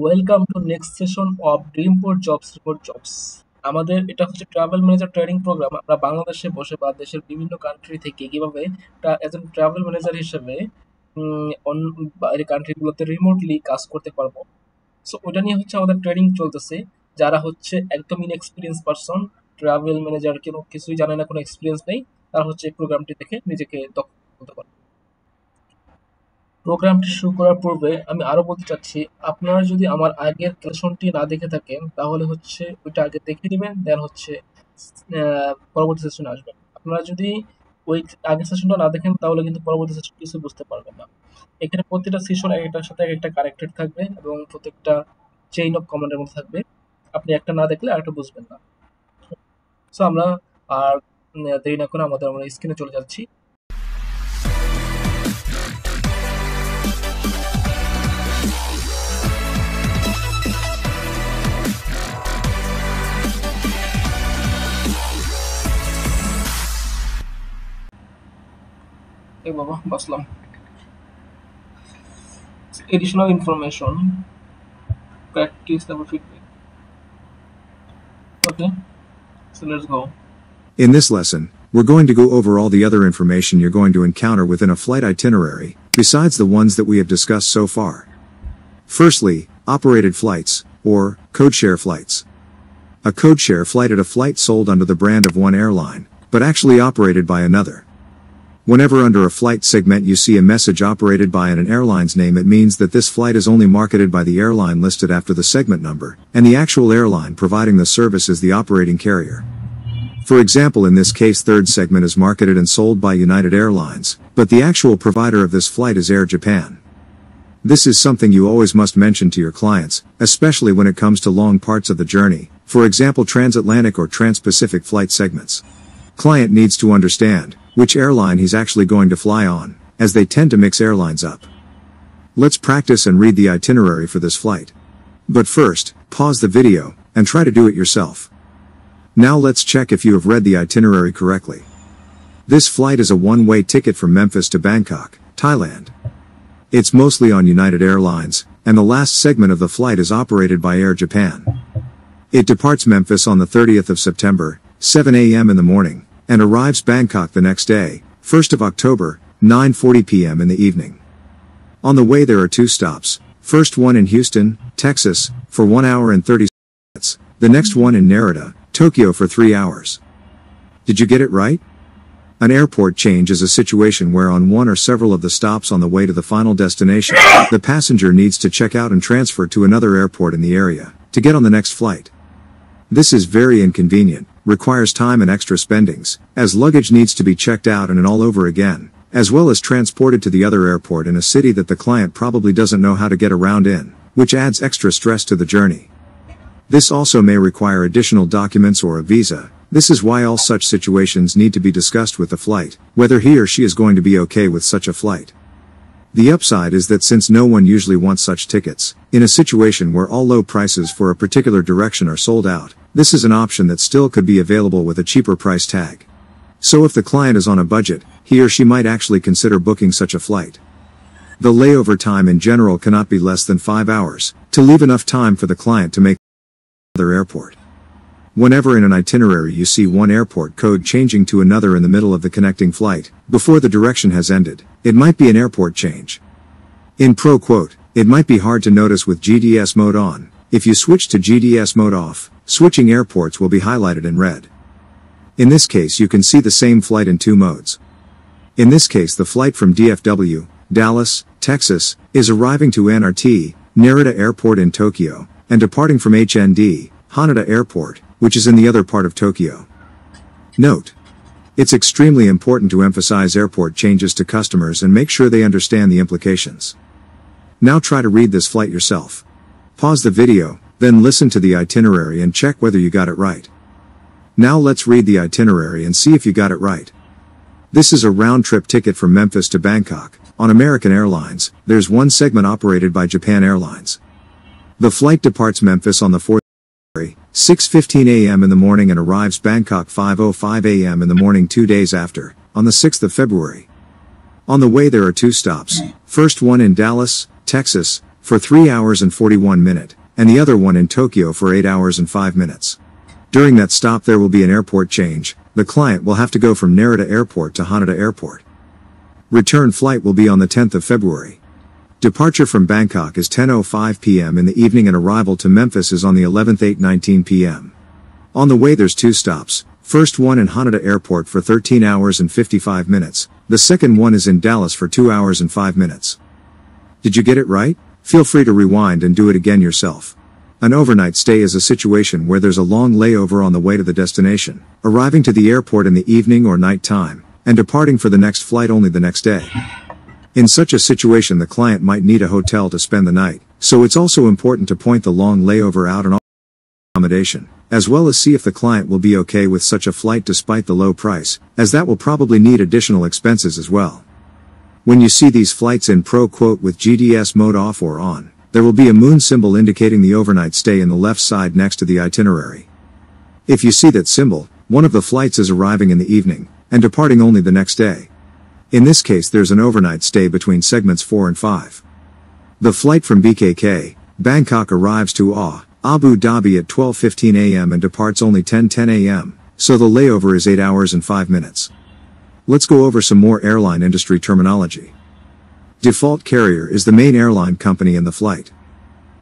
Welcome to next session of Dreampur jobs report jobs. আমাদের এটা হচ্ছে ট্রাভেল ম্যানেজার ট্রেনিং প্রোগ্রাম। আমরা বাংলাদেশে বসে বা দেশের বিভিন্ন কান্ট্রি থেকে কিভাবে একজন ট্রাভেল ম্যানেজার হিসেবে বাইরের কান্ট্রিগুলোতে রিমোটলি কাজ করতে পারবো। সো ওটা নিয়ে হচ্ছে আমাদের ট্রেনিং চলতেছে। যারা হচ্ছে একদম ইনএক্সপিরিয়েন্স পারসন, ট্রাভেল ম্যানেজার কিছুই জানে না, কোনো এক্সপিরিয়েন্স নেই, তারা হচ্ছে এই প্রোগ্রামটি দেখে নিজেকে দক্ষ করতে পারবে। প্রোগ্রামটি শুরু করার পূর্বে আমি আরো বলতে চাচ্ছি, আপনারা যদি আমার আগের সেশনটি না দেখে থাকেন তাহলে হচ্ছে ওইটা আগে দেখে নেবেন, দেন হচ্ছে পরবর্তী সেশনে আসবেন। আপনারা যদি ওই আগের সেশনটা না দেখেন তাহলে কিন্তু পরবর্তী সেশন কিছু বুঝতে পারবেন না। এখানে প্রত্যেকটা সেশন একটার সাথে একটা কানেক্টেড থাকবে এবং প্রত্যেকটা চেইন অফ কমান্ডের মধ্যে থাকবে। আপনি একটা না দেখলে আরেকটা বুঝবেন না। সো আমরা আর দেরি না করে আমরা স্ক্রিনে চলে যাচ্ছি। এই বাবা বসলাম। Additional information, practice our feedback. Okay, so let's go. In this lesson, we're going to go over all the other information you're going to encounter within a flight itinerary, besides the ones that we have discussed so far. Firstly, operated flights, or codeshare flights. A codeshare flight is a flight sold under the brand of one airline, but actually operated by another. Whenever under a flight segment you see a message operated by an airline's name, it means that this flight is only marketed by the airline listed after the segment number, and the actual airline providing the service is the operating carrier. For example, in this case, third segment is marketed and sold by United Airlines, but the actual provider of this flight is Air Japan. This is something you always must mention to your clients, especially when it comes to long parts of the journey, for example transatlantic or trans-Pacific flight segments. Client needs to understand which airline he's actually going to fly on, as they tend to mix airlines up. Let's practice and read the itinerary for this flight. But first, pause the video, and try to do it yourself. Now let's check if you have read the itinerary correctly. This flight is a one-way ticket from Memphis to Bangkok, Thailand. It's mostly on United Airlines, and the last segment of the flight is operated by Air Japan. It departs Memphis on the 30th of September, 7 a.m. in the morning, and arrives Bangkok the next day, 1st of October, 9:40 p.m. in the evening. On the way there are two stops, first one in Houston, Texas, for 1 hour and 30 minutes, the next one in Narita, Tokyo for 3 hours. Did you get it right? An airport change is a situation where on one or several of the stops on the way to the final destination, the passenger needs to check out and transfer to another airport in the area, to get on the next flight. This is very inconvenient, requires time and extra spendings, as luggage needs to be checked out and all over again, as well as transported to the other airport in a city that the client probably doesn't know how to get around in, which adds extra stress to the journey. This also may require additional documents or a visa. This is why all such situations need to be discussed with the flight, whether he or she is going to be okay with such a flight. The upside is that since no one usually wants such tickets, in a situation where all low prices for a particular direction are sold out, this is an option that still could be available with a cheaper price tag. So if the client is on a budget, he or she might actually consider booking such a flight. The layover time in general cannot be less than 5 hours, to leave enough time for the client to make another airport. Whenever in an itinerary you see one airport code changing to another in the middle of the connecting flight, before the direction has ended, it might be an airport change. In pro quote, it might be hard to notice with GDS mode on. If you switch to GDS mode off, switching airports will be highlighted in red. In this case you can see the same flight in two modes. In this case the flight from DFW, Dallas, Texas, is arriving to NRT, Narita Airport in Tokyo, and departing from HND, Haneda Airport, which is in the other part of Tokyo. Note: it's extremely important to emphasize airport changes to customers and make sure they understand the implications. Now try to read this flight yourself. Pause the video, then listen to the itinerary and check whether you got it right. Now let's read the itinerary and see if you got it right. This is a round-trip ticket from Memphis to Bangkok. On American Airlines, there's one segment operated by Japan Airlines. The flight departs Memphis on the 4th 6:15 a.m. in the morning and arrives Bangkok 5:05 a.m. in the morning 2 days after, on the 6th of February. On the way there are two stops, first one in Dallas, Texas, for 3 hours and 41 minutes, and the other one in Tokyo for 8 hours and 5 minutes. During that stop there will be an airport change. The client will have to go from Narita Airport to Haneda Airport. Return flight will be on the 10th of February. Departure from Bangkok is 10:05 p.m. in the evening and arrival to Memphis is on the 11th 8:19 p.m. On the way there's 2 stops. First one in Haneda Airport for 13 hours and 55 minutes. The second one is in Dallas for 2 hours and 5 minutes. Did you get it right? Feel free to rewind and do it again yourself. An overnight stay is a situation where there's a long layover on the way to the destination, arriving to the airport in the evening or night time, and departing for the next flight only the next day. In such a situation the client might need a hotel to spend the night, so it's also important to point the long layover out and accommodation, as well as see if the client will be okay with such a flight despite the low price, as that will probably need additional expenses as well. When you see these flights in pro quote with GDS mode off or on, there will be a moon symbol indicating the overnight stay in the left side next to the itinerary. If you see that symbol, one of the flights is arriving in the evening, and departing only the next day. In this case there's an overnight stay between segments 4 and 5. The flight from BKK, Bangkok arrives to Abu Dhabi at 12:15 a.m. and departs only 10:10 a.m., so the layover is 8 hours and 5 minutes. Let's go over some more airline industry terminology. Default carrier is the main airline company in the flight.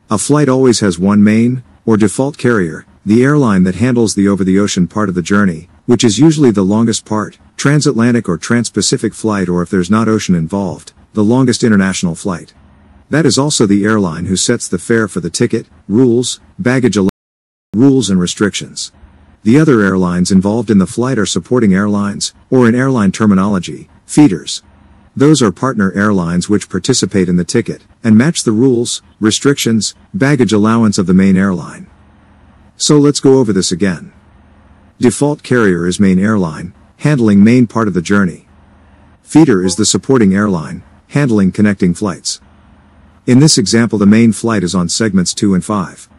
A flight always has one main, or default carrier, the airline that handles the over-the-ocean part of the journey, which is usually the longest part, transatlantic or trans-Pacific flight, or if there's not ocean involved, the longest international flight. That is also the airline who sets the fare for the ticket, rules, baggage rules and restrictions. The other airlines involved in the flight are supporting airlines, or in airline terminology, feeders. Those are partner airlines which participate in the ticket, and match the rules, restrictions, baggage allowance of the main airline. So let's go over this again. Default carrier is main airline, handling main part of the journey. Feeder is the supporting airline, handling connecting flights. In this example the main flight is on segments 2 and 5.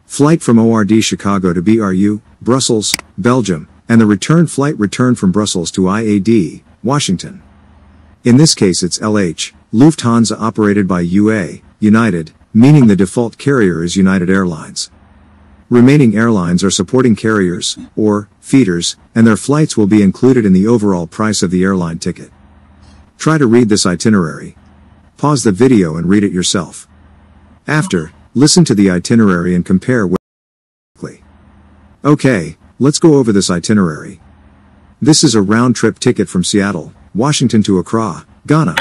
Flight from ORD Chicago to BRU, Brussels, Belgium, and the return flight return from Brussels to IAD, Washington. In this case it's LH, Lufthansa operated by UA, United, meaning the default carrier is United Airlines. Remaining airlines are supporting carriers, or feeders, and their flights will be included in the overall price of the airline ticket. Try to read this itinerary. Pause the video and read it yourself. After, listen to the itinerary and compare quickly. Okay, let's go over this itinerary. This is a round-trip ticket from Seattle, Washington to Accra, Ghana.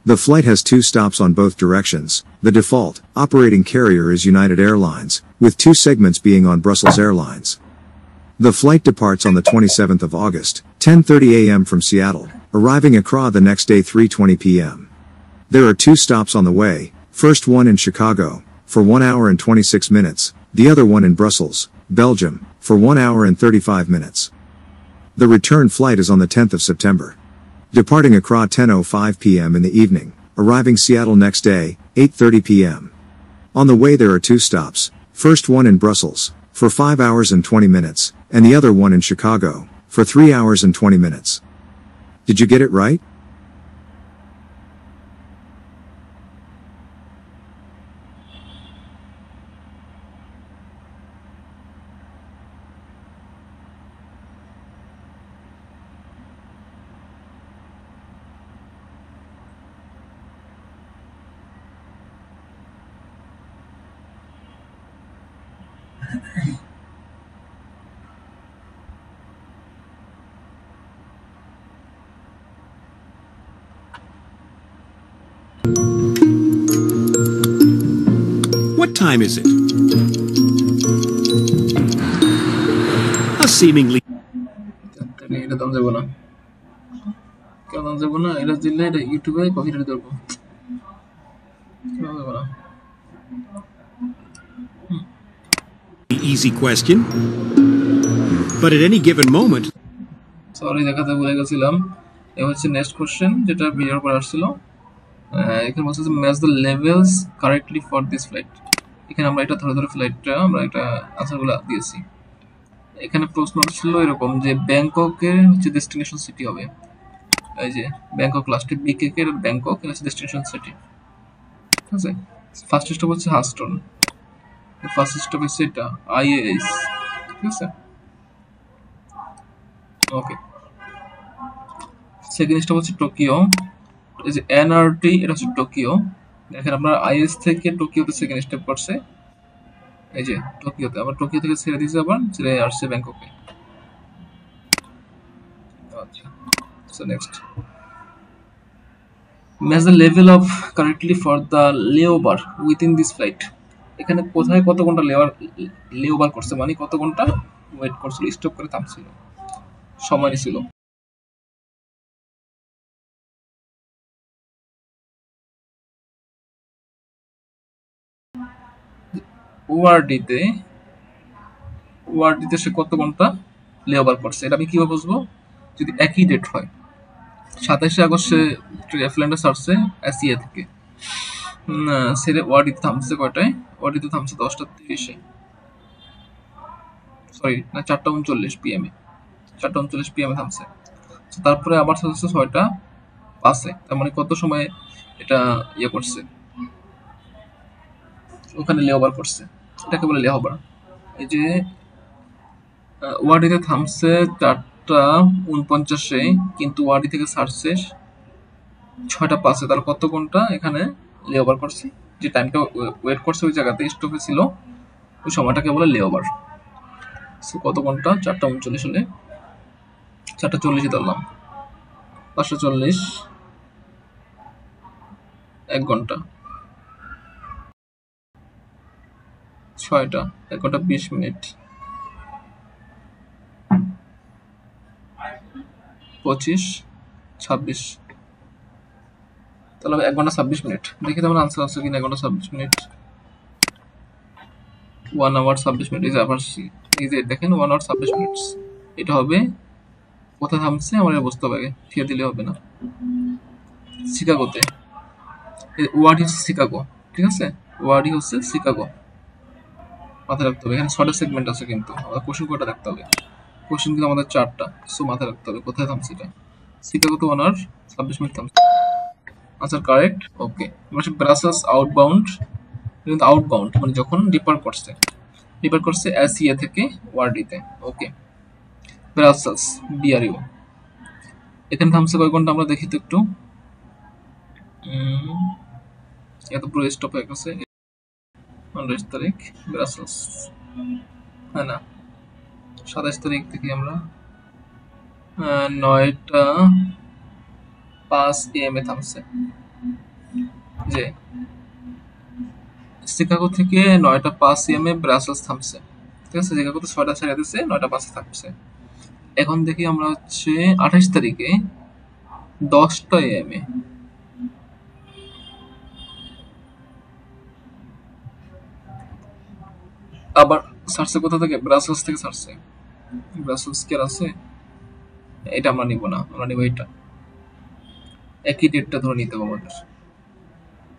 The flight has 2 stops on both directions. The default, operating carrier is United Airlines, with 2 segments being on Brussels Airlines. The flight departs on the 27th of August, 10:30 a.m. from Seattle, arriving Accra the next day 3:20 p.m. There are 2 stops on the way, first one in Chicago, for 1 hour and 26 minutes, the other one in Brussels, Belgium, for 1 hour and 35 minutes. The return flight is on the 10th of September. Departing Accra 10:05 p.m. in the evening, arriving Seattle next day, 8:30 p.m. On the way there are 2 stops, first one in Brussels, for 5 hours and 20 minutes, and the other one in Chicago, for 3 hours and 20 minutes. Did you get it right? What time is it? A seemingly এটা দাম দেবো না, কেন দাম দেবো না? এটা দিলে এটা ইউটিউবে কপিরাইট দেবো, কেন দেবো না? easy question, but at any given moment, sorry দেখাতে ভুলে গেছিলাম। এ হচ্ছে নেক্সট কোশ্চেন যেটা ভিডিওর পর আসছিল। এখানে বলছে যে match the levels correctly for this flight. এখানে আমরা এটা ধরে ধরে ফ্লাইটটা আমরা এটা আনসারগুলো দিয়েছি। এখানে প্রশ্ন ছিল এরকম যে ব্যাংককের হচ্ছে ডেস্টিনেশন সিটি হবে, এই যে ব্যাংকক লাস্টে বিকেকের ব্যাংকক এটা হচ্ছে ডেস্টিনেশন সিটি, ঠিক আছে? ফার্স্ট স্টপ হচ্ছে হাস্টন, ফার্স্ট স্টপ হচ্ছে এটা আইএএস, ঠিক আছে। ওকে, সেকেন্ড স্টপ হচ্ছে টোকিও, এই যে এনআরটি এটা হচ্ছে টোকিও। দেখেন আপনার আইএস থেকে টোকিওতে সেকেন্ড স্টেপ করছে, এই যে টোকিওতে, আবার টোকিও থেকে ছেড়ে দিয়েছে, আবার ছেড়ে আসছে ব্যাংককে। আচ্ছা, so next match the level of correctly for the layover within this flight. এখানে কোথায় কত ঘন্টা লেওভার করছে, মানে কত ঘন্টা ওয়েট করছিল, স্টপ করে থামছিল, সময় ছিল। ওআরডিতে ওআরডিতে সে কত ঘন্টা লেওভার করছে, এটা আমি কিভাবে বুঝবো? যদি একই ডেট হয়, 27শে আগস্ট সে এফল্যান্ডে ছাড়ছে এসিয়া থেকে, সেরে ওয়ার্ডিতে থামছে কয়টায়? ওয়ার্ডিতে থামছে 10টা 30-এ, সরি না 4টা 39 PM-এ, 4টা 39 PM-এ থামছে। তারপরে আবার হচ্ছে 6টা 5-এ, তার মানে কত সময় এটা ইয়ে করছে, ওখানে লেওভার করছে, এটাকে বলে লেওভার। এই যে ওয়ার্ডিতে থামছে 4টা 49-এ, কিন্তু ওয়ার্ডি থেকে ছাড়ছে 6টা 5-এ, তার কত ঘন্টা এখানে লেওভার করছে, যে টাইমটা ওয়েট করছে ওই জায়গাতে স্টপে ছিল, ওই সময়টাকে বলে লেওভার। সো কত ঘন্টা? 4টা 39 হলে 4টা 40-এ ধরলাম, 540, 1 ঘন্টা, 6টা 1 ঘন্টা 20 মিনিট, 25, 26, তাহলে 1 ঘন্টা 26 মিনিট। দেখি তো আমার আনসার আছে কিনা। 1 ঘন্টা 26 মিনিট, 1 আওয়ার 26 মিনিট, এই যে আবার এই যে দেখেন 1 আওয়ার 26 মিনিট। এটা হবে কোথায় থামছে আমার এটা বুঝতে হবে, ঠিক দিলে হবে না। শিকাগোতে, ওয়ার্ড হচ্ছে শিকাগো, ঠিক আছে, ওয়ার্ডই হচ্ছে শিকাগো, মাথায় রাখতে হবে। এখানে 6টা সেগমেন্ট আছে, কিন্তু আমাদের কোশ্চেন কয়টা রাখতে হবে, কোশ্চেন কিন্তু আমাদের 4টা, সো মাথায় রাখতে হবে কোথায় থামছে এটা। শিকাগোতে 1 আওয়ার 26 মিনিট থামছে, আনসার কারেক্ট। ওকে, আমরা ব্রাসেলস আউটবাউন্ড, কিন্তু আউটবাউন্ড মানে যখন ডিপার করছে এসিয়া থেকে ওয়ার্ডিতে। ওকে, ব্রাসেলস বিআরইউ, এখানে থামছে কয় ঘন্টা আমরা দেখি তো একটু। এত পুরো স্টপ হয়ে গেছে। 29 তারিখ ব্রাসেলস, হ্যাঁ না 27 তারিখ থেকে আমরা 9টা 5 AM এ থামছে, যে শিকাগো থেকে 9টা 5 AM এ ব্রাসেলস থামছে, ঠিক আছে। শিকাগোতে 6টা ছেড়ে দিচ্ছে, 9টা 5-এ থামছে। এখন দেখি আমরা হচ্ছে 28 তারিখে 10টা AM এ, আবার ছাড়ছে কোথা থেকে? ব্রাসেলস থেকে ছাড়ছে। ব্রাসেলস কে আছে, এটা আমরা নিব না, আমরা নিব এটা, একই ডেটটা ধরে নিতে হবে আমাদের।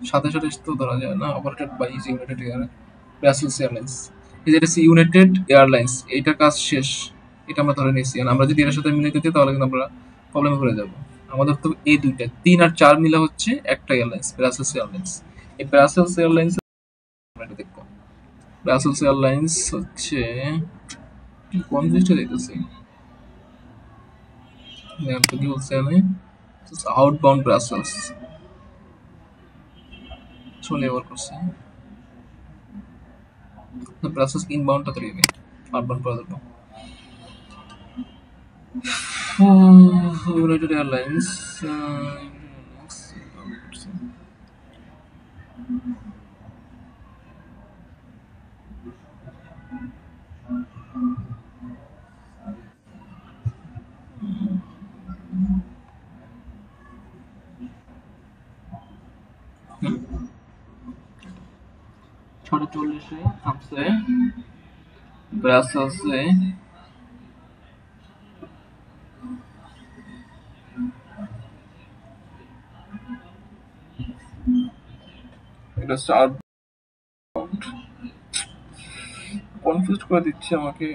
27 তো ধরা যায় না, operated by United Brussels Airlines, এটা হচ্ছে ইউনাইটেড এয়ারলাইন্স, এইটার কাজ শেষ, এটা আমরা ধরে নিয়েছি। আমরা যদি এর সাথে মিলে দিতে তাহলে কিন্তু আমরা প্রবলেমে পড়ে যাব। আমাদের তো এই দুইটা 3 আর 4 মিলে হচ্ছে একটা এয়ারলাইন্স, ব্রাসেলস এয়ারলাইন্স। এই ব্রাসেলস এয়ারলাইন্স আমরা এটা দেখবো। ব্রাসেলস এয়ারলাইন্স হচ্ছে কোন জিনিসটা দেখতেছি, তো কি বলছে আমি, আউটবাউন্ড ব্রাসেলস চলে ওভার করছে, ব্রাসেলস ইনবাউন্ডটা তৈরি হবে, আউটবাউন্ড করে দেবো। ইউনাইটেড এয়ারলাইন্স ছটা 40-এ থামছে ব্রাসেলসে, এটা হচ্ছে আউটবাউন্ড, কনফিউজ করে দিচ্ছে আমাকে।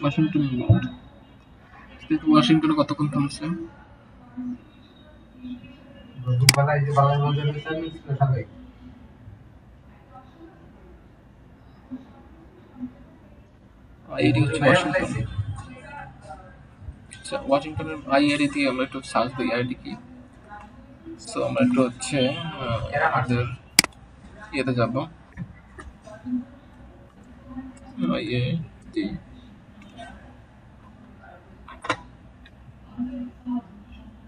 Washington inbound. ওয়াশিংটনে কতক্ষণ থামছে? আইআইডি হচ্ছে ওয়াশিংটন। আচ্ছা, ওয়াশিংটনের আইআইডি দিয়ে আমরা একটু সার্চ দিই আইআইডি কি। সো আমরা একটু হচ্ছে আমাদের ইয়েতে যাব, আইআইডি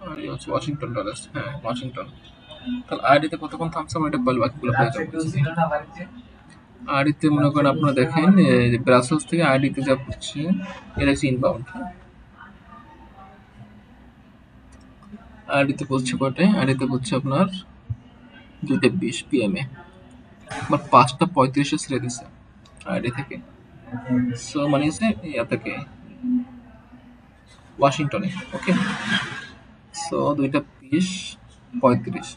আর এই হচ্ছে ওয়াশিংটন ডালাস। হ্যাঁ, ওয়াশিংটন। তাহলে আইআইডিতে কতক্ষণ থামছে আমরা এটা বলবো, বাকিগুলো পেয়ে যাবো। আইআইডিতে মনে করেন আপনারা দেখেন ব্রাসেলস থেকে আইআইডিতে যা পড়ছে এটা হচ্ছে ইনবাউন্ড। আইআইডিতে পড়ছে কটায়? আইআইডিতে পড়ছে আপনার 2:20 PM এ, বাট 5:35 ছেড়ে দিছে আইআইডি থেকে। সো মানে হচ্ছে ইয়া থেকে ওয়াশিংটনে। ওকে, সো 2:20, 35,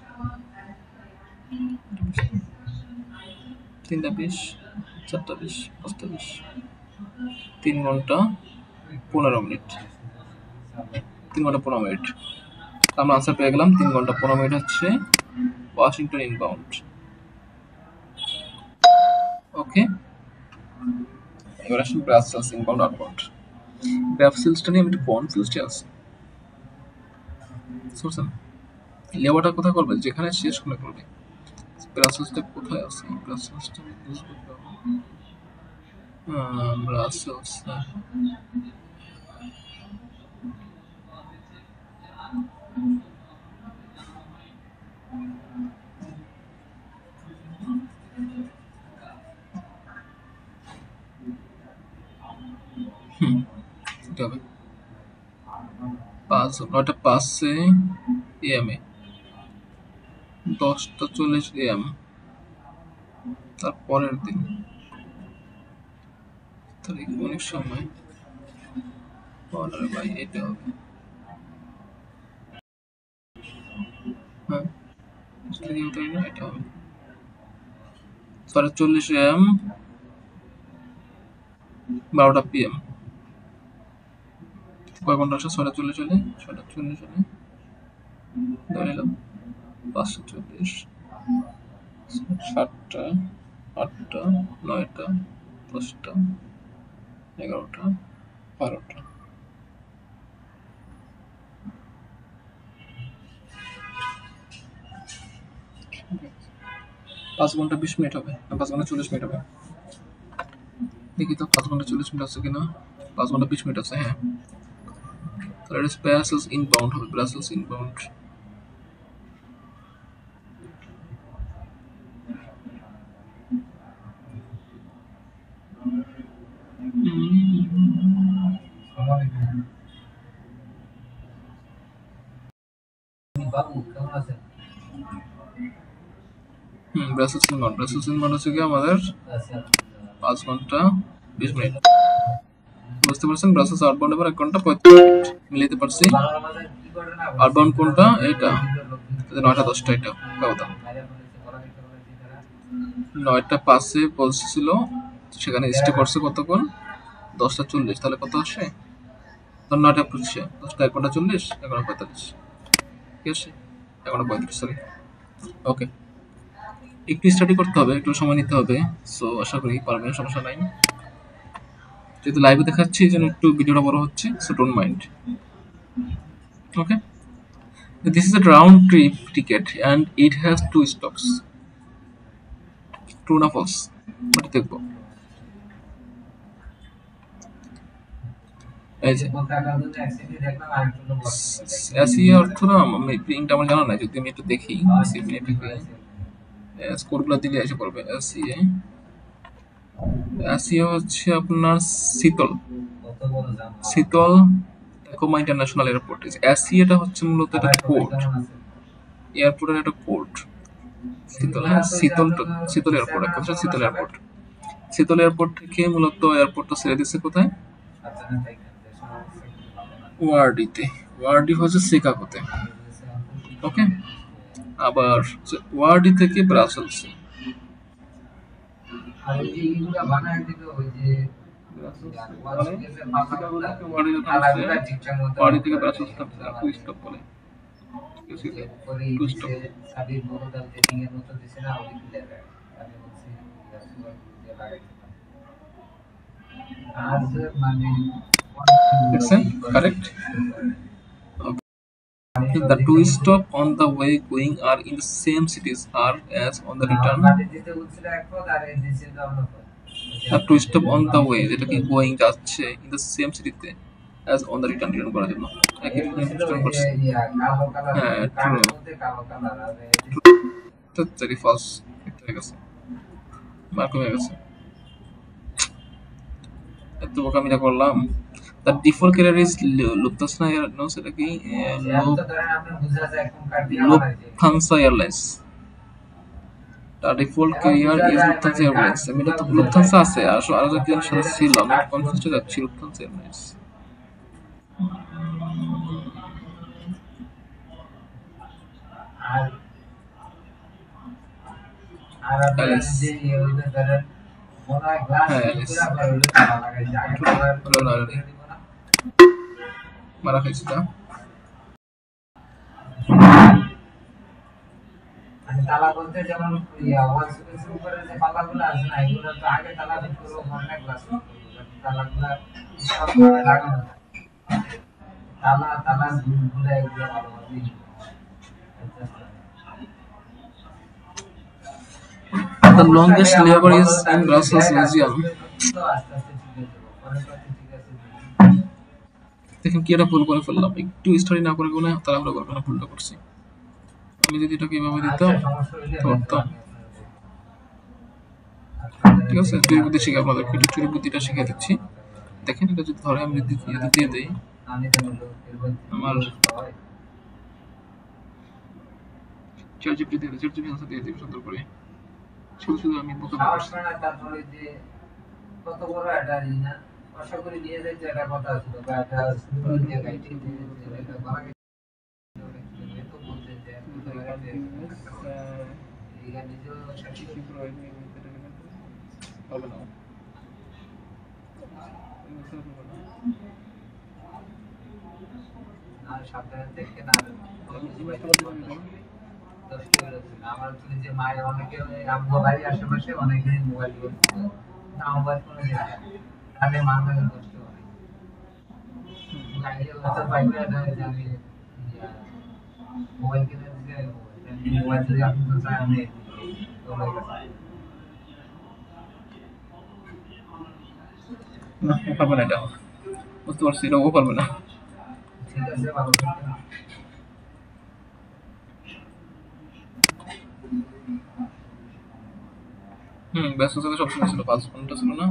3:20, 4:20, 5:20, 3 ঘন্টা 15 মিনিট। 3 ঘন্টা 15 মিনিট। আমরা আনসার পেয়ে গেলাম 3 ঘন্টা 15 মিনিট হচ্ছে ওয়াশিংটন ইনবাউন্ড। ওকে, এবার আসুন ব্রাসেলস ইনবাউন্ড আউটবাউন্ড। ব্রাসেলসটা নিয়ে আমি একটু কনফিউজড আছি। শুনছেন, লেবারটা কোথায় করবে? যেখানে শেষ করে করবে। ব্রাসেলসটা কোথায় আছে? ব্রাসেলসটা আমি বুঝবো ব্রাসেলস হবে 9:05 AM এ 10:40 AM তার পরের দিন তারিখ অনেক সময় ভাই এটা হবে। হ্যাঁ, এটা হবে 40 AM 12টা PM। কয় ঘন্টা আসে? 40 চলে ধরে নিলাম 540, 7টা, 8টা, 9টা, 10টা, 11টা, 12টা। পাঁচ ঘন্টা 20 মিনিট হবে না 5 ঘন্টা 40 মিনিট হবে? দেখি তো 5 ঘন্টা 40 মিনিট আছে কিনা। 5 ঘন্টা 20 মিনিট আছে। হ্যাঁ, তাহলে ব্রাসেলস ইনবাউন্ড হবে। ব্রাসেলস ইনবাউন্ড ব্রাসেলস ইনবাউন্ড হচ্ছে কি আমাদের 5 ঘন্টা 20 মিনিট। বুঝতে পারছেন? ব্রাসেলস আউটবাউন্ড এবার 1 ঘন্টা 35 মিনিট মিলাইতে পারছি। আউটবাউন্ড কোনটা? এটা 9টা 10টা। এটা কথা 9:05 বলছিল, সেখানে স্টে করছে কতক্ষণ? 10:40। তাহলে কত আসে? 9:25, 10টা 1 ঘন্টা 40, 11:45। ঠিক আছে, 11:35, সরি। ওকে, একটু স্টাডি করতে হবে, একটু সময় নিতে হবে। সো আশা করি পারবেন, সমস্যা নাই। যেহেতু লাইভে দেখাচ্ছি এই জন্য একটু ভিডিওটা বড় হচ্ছে, so don't mind. Okay, this is a round trip ticket and it has 2 stops. True না false? এটা দেখবো। এই যে এসিএ অর্থ না, আমি প্রিন্ট আমার জানা নাই, যদি আমি একটু দেখি স্কোরগুলো দিলে এসে পড়বে। এসিএ হচ্ছে আপনার শীতল টেকোমা ইন্টারন্যাশনাল এয়ারপোর্ট। এসিএটা হচ্ছে মূলত একটা কোড, এয়ারপোর্টের একটা কোড। শীতল, হ্যাঁ, শীতল এয়ারপোর্ট, শীতল এয়ারপোর্ট। শীতল এয়ারপোর্ট থেকে মূলত এয়ারপোর্টটা ছেড়ে দিচ্ছে কোথায়? ওয়ার্ডিতে। ওয়ার্ডি হচ্ছে শিকাগোতে। ওকে, আবার ওয়ার্ডি থেকে ব্রাসেলসে, ওয়ার্ডি থেকে ব্রাসেলস থাকছে টু স্টপ বলে, টু স্টপ। দেখছেন correct. The two stop on the way going are in the same cities are as on the return. The two stop on the way যেটা কি going যাচ্ছে in the same city তে as on the return return করার জন্য একই return করছে। হ্যাঁ true, তাড়াতাড়ি ফলস হয়ে গেছে, মার্ক হয়ে গেছে, এত বোকামিটা করলাম। The default carrier is Lufthansa Airlines, সেটা কি Lufthansa Airlines। The default carrier is Lufthansa Airlines। আমি এটা তো Lufthansa আছে, আসলে আরো কি জানি সাথে ছিল, আমি কনফিউজ হয়ে যাচ্ছি। Lufthansa Airlines মারা খাইছি তা। তালা বলতে যেমন উপরে যে পাল্লাগুলো আছে না, এগুলো তো আগে তালা পুরো অনেক গ্লাস তালাগুলো সব লাগানো, তালা তালা গুলো এগুলো ভালোভাবে। The longest layover is in Brussels, Belgium. দেখেন কি এটা ভুল করে ফেললাম, একটু স্টাডি না করে কোনো তাড়াহুড়ো করে কোনো ভুলটা করছি। আমি যদি এটাকে এভাবে দিতাম ধরতাম, ঠিক আছে। চুরি বুদ্ধি শিখে আপনাদেরকে একটু চুরি বুদ্ধিটা শিখে দিচ্ছি। দেখেন এটা যদি ধরে আমি যদি দিয়ে দেই, আমার চ্যাট জিপিটি দিয়ে চ্যাট জিপিটি আনসার দিয়ে দিই সুন্দর করে, শুধু শুধু আমি বোকা করছি। তারপরে যে কত বড় এটা না আশা করি নিয়ে যাইতে একটা কথা ছিল বা এটা দিয়ে গাইতে এটা করা গেছে তো বলতে যে এই নিজেও সাথে প্রয়োগ নেই হবে না। আর সাবধানে থেকে না আমার যে মায়ের অনেকে আমগো বাড়ি আশেপাশে অনেকে মোবাইল করছে না, মোবাইল ফোনে তাহলে মানুষের কষ্ট হয়। আমি মোবাইল কিনে দিতে মোবাইল যদি আপনি তো চাই আমি পারবে না, এটা বুঝতে পারছি, এটাও পারবে না। ঠিক আছে ভালো ব্যস্ত সাথে সবসময় ছিল 5 ঘন্টা ছিল না।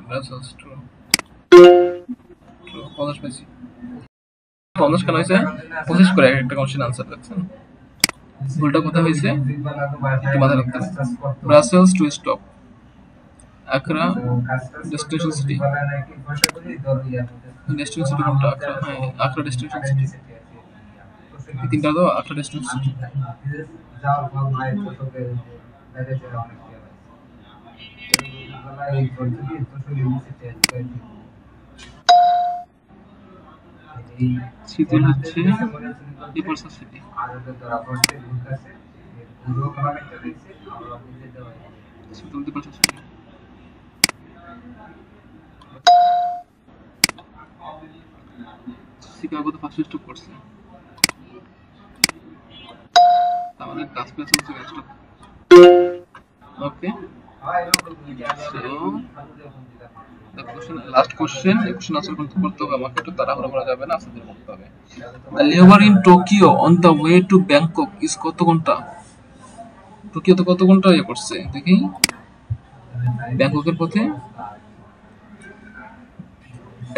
ব্রাসেলস টু 50 পেয়েছি, 50 কেন হয়েছে 25 করে একটা কোশ্চেন আনসার দেখছেন। ভুলটা কোথায় হয়েছে একটু মাথায় রাখতে হবে। Brussels to stop Accra destination city, destination city কোনটা? আকরা, হ্যাঁ আকরা ডেস্টিনেশন সিটি, এই তিনটা তো আকরা ডেস্টিনেশন সিটি। সিটি হচ্ছে ডিপার্সার সিটি। ডিপার্সার সিটি শিকাগোতে ফার্স্ট স্টপ করছে, আমাদের কাজ পেয়ে চলছে stop. Okay so the question, last question, এই কোশ্চেন আনসার করতে হবে আমাকে, একটু তাড়াহুড়ো করা যাবে না, আস্তে করতে হবে। The layover in Tokyo on the way to Bangkok is কত ঘন্টা? টোকিওতে কত ঘন্টা ইয়ে করছে দেখি, ব্যাংককের পথে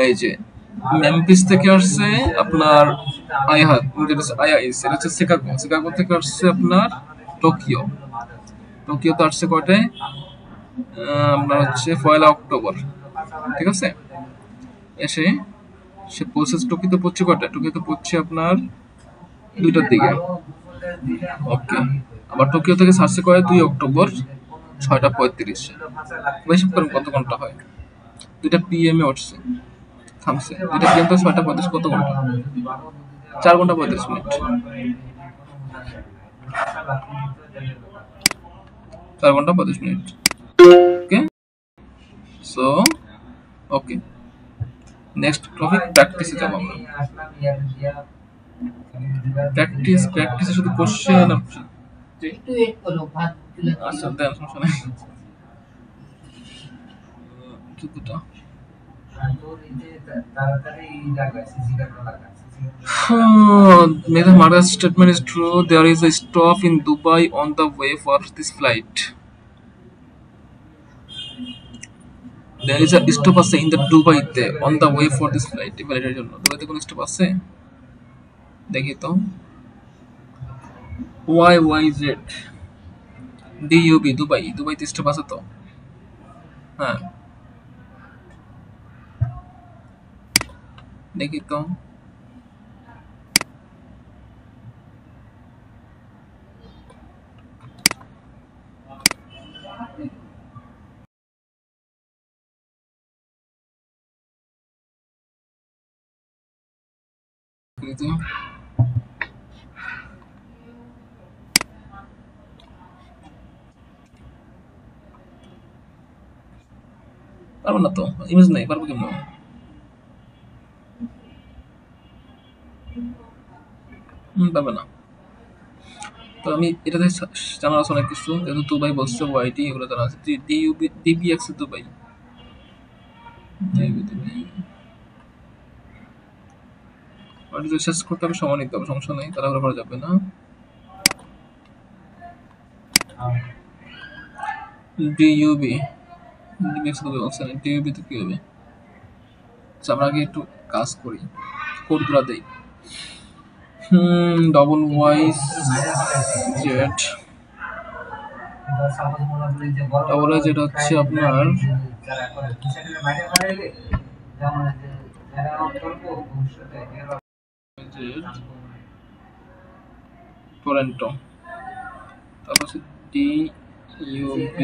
এই যে মেমফিস থেকে আসছে আপনার আইআইএস, এটা হচ্ছে শিকাগো, শিকাগো থেকে আসছে আপনার টোকিও, টোকিওতে আসছে কয়টায় আপনার হচ্ছে 1 অক্টোবর, ঠিক আছে। এসে সে পৌঁছেছে টোকিওতে পড়ছে কয়টা, টোকিওতে পড়ছে আপনার 2টার দিকে। ওকে, আবার টোকিও থেকে ছাড়ছে করে 2 অক্টোবর 6টা 35। হিসাব করেন কত ঘন্টা হয়। 2টা PM এ উঠছে, থামছে 2টা PM তো 6টা 35 কত ঘন্টা? 4 ঘন্টা 35 মিনিট। 4 ঘন্টা 35 মিনিট। ওকে, সো ওকে, নেক্সট টপিক প্র্যাকটিসে যাব আমরা। প্র্যাকটিসে শুধু কোশ্চেন আচ্ছা দেন, সমস্যা নাই। যতটা May the Mara's statement is true. There is a stop in Dubai on the way for this flight. There is a stop আছে in the Dubai তে on the way for this flight. ফ্লাইটের জন্য দুবাইতে কোন stop আছে? দেখি তো। YYZ DUB দুবাইতে স্টপ আছে তো? হ্যাঁ, দেখি তো। পারবো না তো, ইমেজ নাই, পারবো কেমন? পারবে না তো। আমি এটাতে জানার আছে অনেক কিছু, যেহেতু দুবাই বলছে ওয়াইটি, এগুলো জানা আছে। DBX দুবাই, শেষ করতে হবে, সময় নিতে হবে, সমস্যা নেই, তাড়াহুড়ো করা যাবে না। ডিইউবি DBX দুবাই বলছে না, ডিইউবি তো কি হবে? আচ্ছা, আমরা আগে একটু কাজ করি, কোডগুলো দেই। YYZ যেটা হচ্ছে আপনার টরেন্টো, তারপর হচ্ছে DUB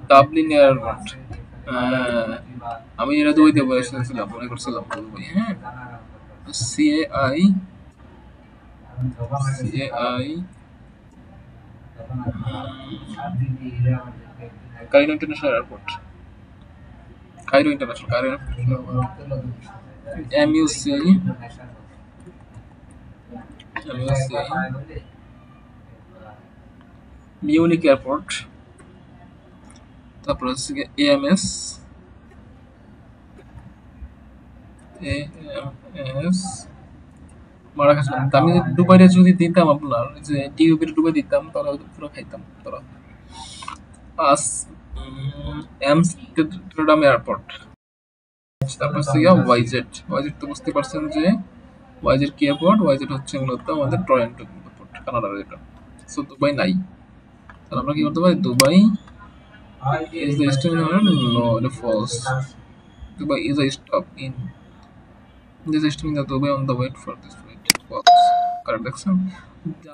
ডাবলিন এয়ারপোর্ট। আমি এটা দুবাইতে বসেছিলাম, মনে করছিলাম দুবাই। হ্যাঁ, CAI Cairo international airport, Cairo international MUC Munich airport, তারপর হচ্ছে AMS মারাকাশ। আমি দুবাইরে যদি দিতাম আপনার যে DUBর দুবাই দিতাম, তাহলে পুরো খাইতাম তোরা। আমস্টারডাম এয়ারপোর্ট, তারপর হচ্ছে YZ তো বুঝতে পারছেন যে YZ কি এয়ারপোর্ট? YZ হচ্ছে মূলত আমাদের টরন্টো এয়ারপোর্ট, কানাডার এটা। সো দুবাই নাই, তাহলে আমরা কি করতে পারি? Dubai is the destination? No, it false. Dubai is a stop in this estimate that Dubai on the wait for this flight. False. Correct action.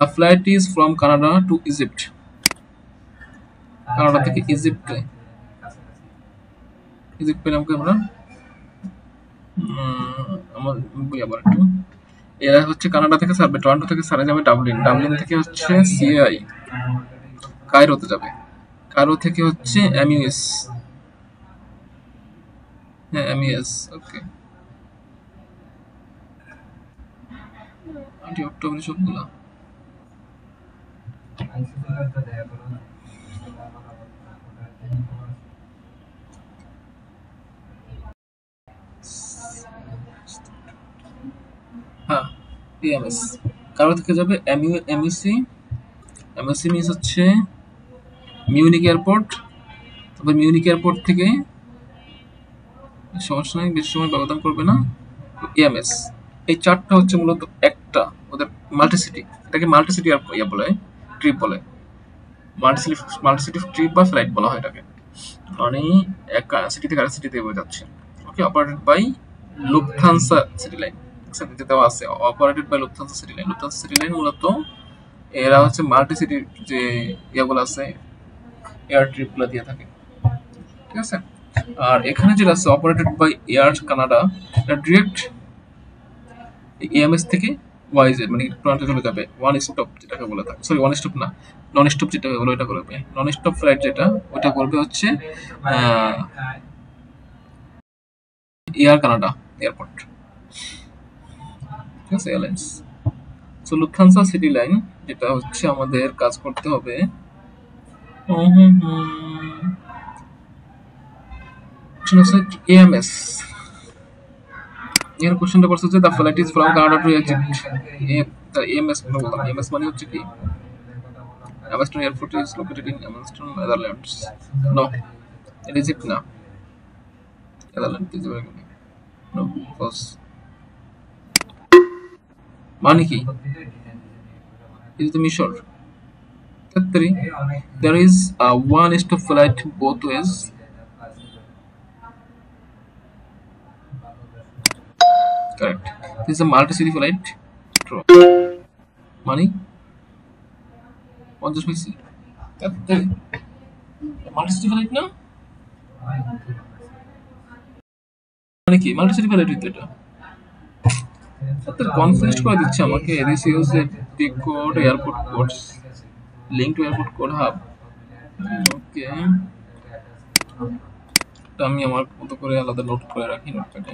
The flight is from Canada to Egypt. Canada থেকে ইজিপ্টে, Egypt পেলাম কি আমরা? আমার বই আবার একটু। এরা হচ্ছে কানাডা থেকে ছাড়বে, টরন্টো থেকে ছাড়া যাবে ডাবলিন, ডাবলিন থেকে হচ্ছে CAI কায়রোতে যাবে, কায়রো থেকে হচ্ছে MUS। হ্যাঁ, MUS। ওকে, অক্টোবর সবগুলা। হ্যাঁ, AMS কারো থেকে যাবে MUC মিনস হচ্ছে মিউনিক এয়ারপোর্ট। তবে মিউনিক এয়ারপোর্ট থেকে সমস্যা নেই, বেশি সময় ব্যবধান করবে না। AMS, এই চারটা হচ্ছে মূলত একটা ওদের মাল্টিসিটি, এটাকে মাল্টিসিটি ইয়া বলে, ট্রিপ বলে, মাল্টিসিটি ট্রিপ বা ফ্লাইট বলা হয় এটাকে। মানে এক সিটি থেকে আরেক সিটিতে যাচ্ছে। Okay, operated by Lufthansa city line, যেটা দেওয়া আছে operated by Lufthansa city line. Lufthansa city line মূলত এরা হচ্ছে মাল্টি সিটির যে ইয়াগুলো আছে এয়ার ট্রিপ গুলো দিয়ে থাকে, ঠিক আছে। আর এখানে যেটা আছে অপারেটেড বাই এয়ার কানাডা, এটা ডিরেক্ট এএমএস থেকে ওয়াইজেড মানে টরন্টো চলে যাবে ওয়ান স্টপ যেটাকে বলে থাকে, সরি ওয়ান স্টপ না, নন স্টপ যেটাকে বলে ওইটা করবে। নন স্টপ ফ্লাইট যেটা ওইটা করবে হচ্ছে এয়ার কানাডা এয়ারপোর্ট, ঠিক আছে, airlines. So Lufthansa city line যেটা হচ্ছে আমাদের কাজ করতে হবে, এএমএস এর কোশ্চেনটা করছে যে the flight is from Canada two Egypt, AMS মানে বললাম, এএমএস মানে হচ্ছে কি Amsterdam Airport is located in Amsterdam, Netherlands. No, in Egypt না, Netherlands is very good. No, false. মানে কি? Is the Misor? Three. There is a one stop flight both ways. Correct. This is a multi-city flight. True. Money? 50 পাইছি। Multi-city flight না? মানে কি multi-city flight হইতো এটা? Confuse করে দিচ্ছে আমাকে। This use a pick code airport codes link to airport code hub. Okay, এটা আমি আমার মতো করে আলাদা নোট করে রাখি নোটপ্যাডে।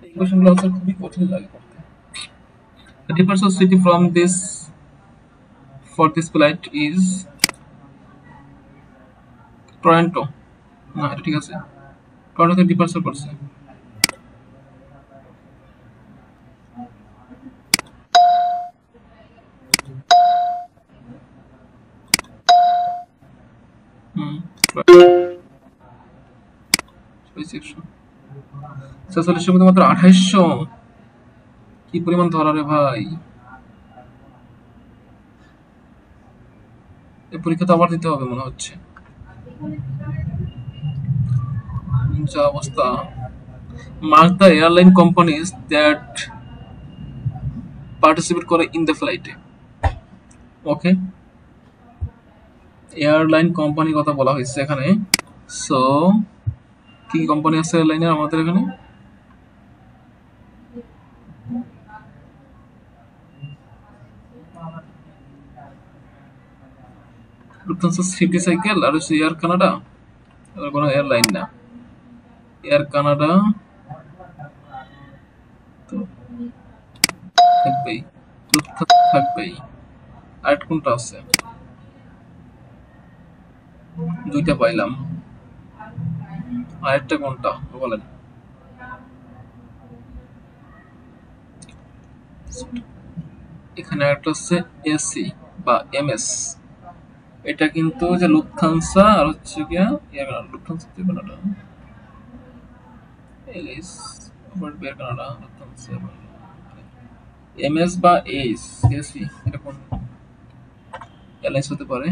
এই কোশ্চেনগুলো আনসার খুবই কঠিন লাগে করতে। The departure city from this for this flight is Toronto. না, এটা ঠিক আছে, টরন্টোতে ডিপার্চার করছে। ছেচল্লিশের মধ্যে মাত্র 2800, কি পরিমাণ ধরা রে ভাই! এই পরীক্ষা তো আবার দিতে হবে মনে হচ্ছে, যা অবস্থা। Mark the airline companies that participate করে ইন দ্য ফ্লাইটে। ওকে, এয়ারলাইন কোম্পানি কথা বলা হয়েছে এখানে। সো কি কি কোম্পানি আছে এয়ারলাইনের আমাদের এখানে? লুফথানসা সিটি সাইকেল আর হচ্ছে এয়ার কানাডা, আর কোনো এয়ারলাইন না। এয়ার কানাডা তো থাকবেই, লুফথানসা থাকবেই। আর কোনটা আছে? দুইটা পাইলাম, আরেকটা কোনটা বলেন? এখানে একটা হচ্ছে এসি বা এমএস, এটা কিন্তু যে লুফথানসা আর হচ্ছে গিয়া লুফথানসা থেকে কানাডা, এলিস ওভার বের কানাডা, লুফথানসা এমএস বা এস এসি, এটা কোন এয়ারলাইন্স হতে পারে?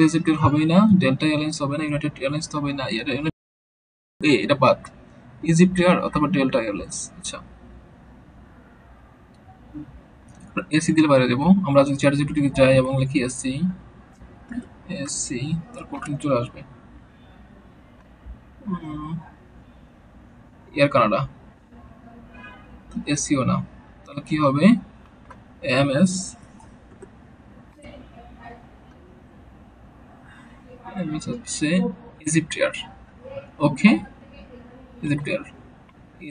ইজিপ্টের হবেই না, ডেল্টা এয়ারলাইন্স হবে না, ইউনাইটেড এয়ারলাইন্স তো হবে না, এটা বাদ, ইজিপ্ট এয়ার অথবা ডেল্টা এয়ারলাইন্স। আচ্ছা, এসি দিলে বাইরে দেবো আমরা। যদি চ্যাট জিপিটি যাই এবং লিখি এসি এসি, তারপর কিন্তু চলে আসবে এয়ার কানাডা, এসিও না, তাহলে কি হবে? এমএস হচ্ছে Egypt Air. Okay, Egypt Air,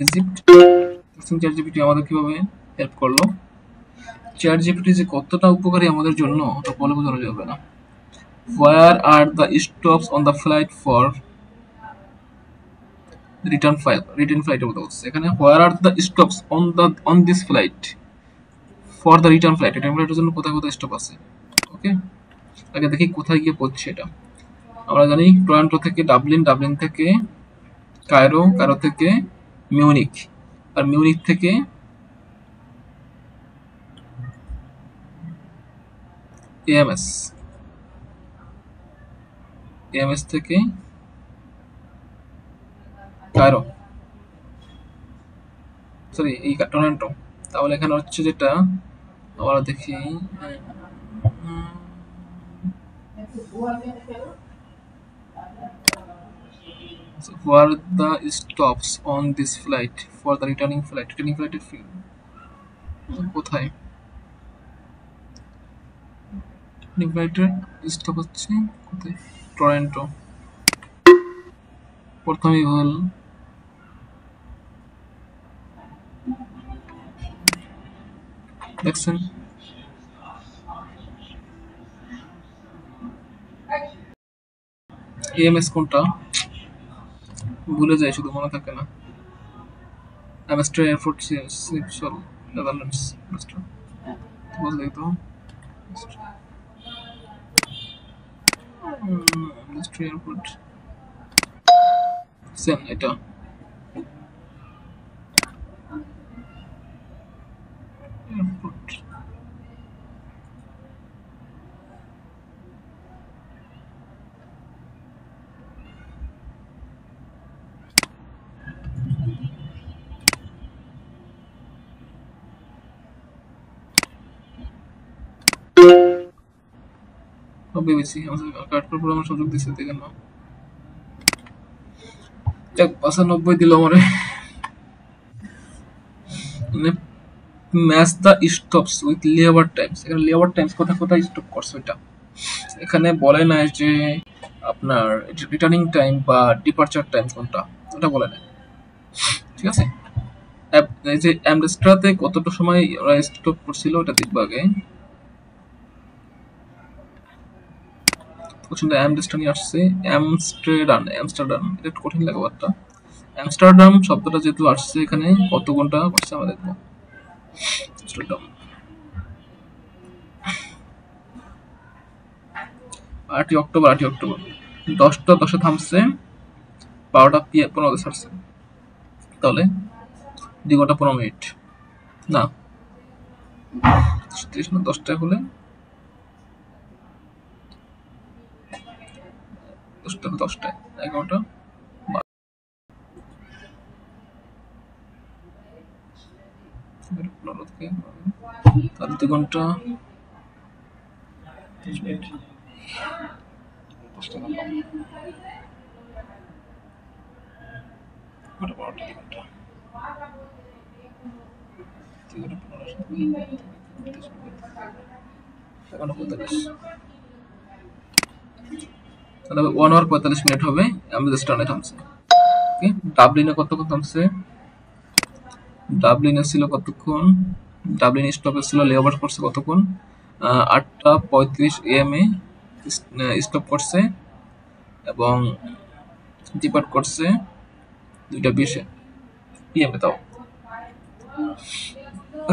Egypt. Chat GPT আমাদের কিভাবে হেল্প করলো? চ্যাট জিপিটি যে কতটা উপকারী আমাদের জন্য ওটা বলে বোঝানো যাবে না। Where are the stops on the flight for return flight এর কথা বলছে এখানে। Where are the stops on this flight for the return flight? Return ফ্লাইটের জন্য কোথায় কোথায় স্টপ আছে। ওকে, আগে দেখি কোথায় গিয়ে পৌঁছছে এটা। আমরা জানি টরন্টো থেকে ডাবলিন, ডাবলিন থেকে কায়রো, কায়রো থেকে মিউনিক, আর মিউনিক থেকে এএমএস, এএমএস থেকে কায়রো, সরি এই টরন্টো। তাহলে এখানে হচ্ছে যেটা আমরা দেখি where the stops on this flight for the returning flight, returning flight এর কোথায় returning flight এর স্টপ হচ্ছে কোথায়, টরন্টো। প্রথমেই ভুল, দেখছেন। এএমএস কোনটা ভুলে যায়, শুধু মনে থাকে না। অ্যামস্টার এয়ারপোর্ট সিপসল নেদারল্যান্ডস, বুঝলে তো। অ্যামস্টার এয়ারপোর্ট সেম এটা। এয়ারপোর্ট ভেবেছি কাটপুর পুরো আমার সুযোগ দিচ্ছে, দেখেন না। যাক 95 দিল আমারে। ম্যাচ দ্য স্টপস উইথ লেবার টাইমস, এখানে লেবার টাইমস কোথায় কোথায় স্টপ করছে ওইটা এখানে বলে নাই যে আপনার রিটার্নিং টাইম বা ডিপারচার টাইম কোনটা, ওটা বলে নাই। ঠিক আছে, এই যে অ্যামস্টারডামে কতটা সময় ওরা স্টপ করছিল ওটা দেখবো আগে। অ্যামস্টারডাম আসছে, অ্যামস্টারডাম, অ্যামস্টারডাম এটা একটু কঠিন লাগে বারটা। অ্যামস্টারডাম শব্দটা যেহেতু আসছে এখানে কত ঘন্টা করছে আমরা দেখবো। অ্যামস্টারডাম 8 অক্টোবর, 8 অক্টোবর 10টা 10-এ থামছে, 12টা 15 ছাড়ছে, তাহলে 2 ঘন্টা 15 মিনিট না 30 না 10টায় হলে 10টায় 11টা তাহলে 2 ঘন্টা 30 মিনিট। 10টা ধরলাম, 12টা 2 ঘন্টা 2 ঘন্টা 15 তাহলে 1 আওয়ার 45 মিনিট হবে অ্যামস্টারডামে থামছে। ওকে, ডাবলিনে কতক্ষণ থামছে, ডাবলিনে ছিল কতক্ষণ, ডাবলিন স্টপে ছিল, লেওভার করছে কতক্ষণ, 8টা 35 AM এ স্টপ করছে এবং ডিপার্ট করছে 2টা 20 PM এ। তাও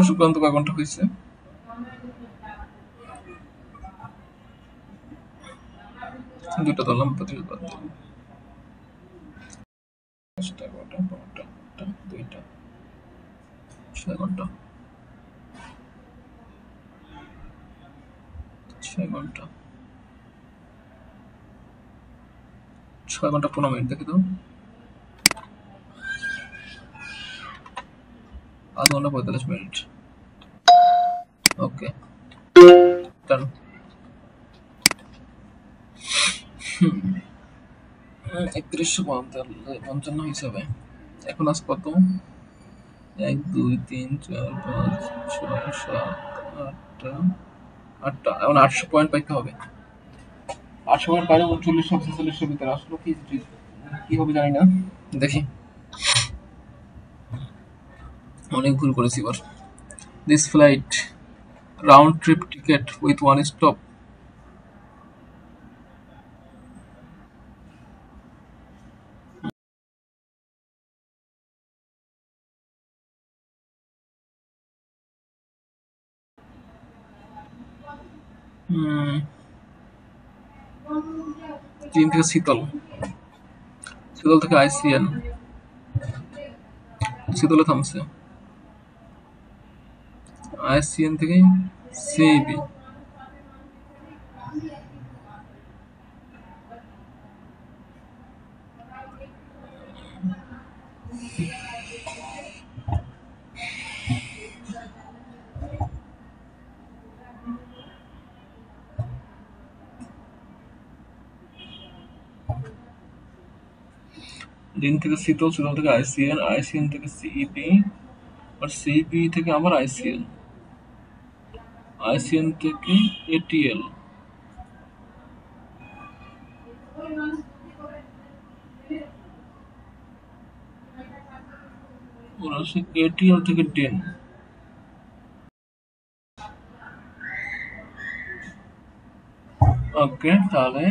শুক্রান্ত কয় ঘন্টা হয়েছে, 2টা ধরলাম 35 বাদ দিলাম, 10টা 11টা 12টা 2টা 6 ঘন্টা 6 ঘন্টা 6 ঘন্টা 15 মিনিট দেখে দাও, 8 ঘন্টা 45 মিনিট। ওকে ডান। 3155 হিসাবে এখন আজ কত, 1 2 3 4 5 6 7 8টা 8টা, এখন 800 পয়েন্ট পাইতে হবে। 800 পয়েন্ট পাইলে 39-46 ভিতরে আসলো, কি হবে জানি না, দেখি। অনেক ভুল করেছি এবার। This flight Round trip ticket with one stop. চীন থেকে শীতল, শীতল থেকে আইসিএন, শীতলে থামছে, আইসিএন থেকে সিবি, ডিন থেকে শীতল, শীতল থেকে আইসিএন, আইসিএন থেকে সিইবি, আর সিবি থেকে আবার আইসিএন, আইসিএন থেকে এটিএল, এটিএল থেকে ডেন। ওকে, তাহলে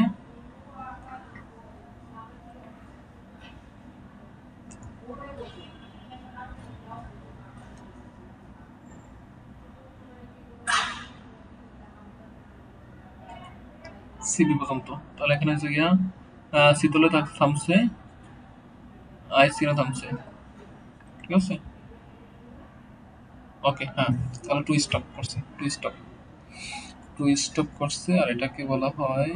সিবি পর্যন্ত। তাহলে এখানে হচ্ছে গিয়া শীতলে থামছে, আইসিএন থামছে, ঠিক আছে। ওকে, হ্যাঁ, তাহলে টু স্টপ করছে, টু স্টপ করছে, আর এটাকে বলা হয়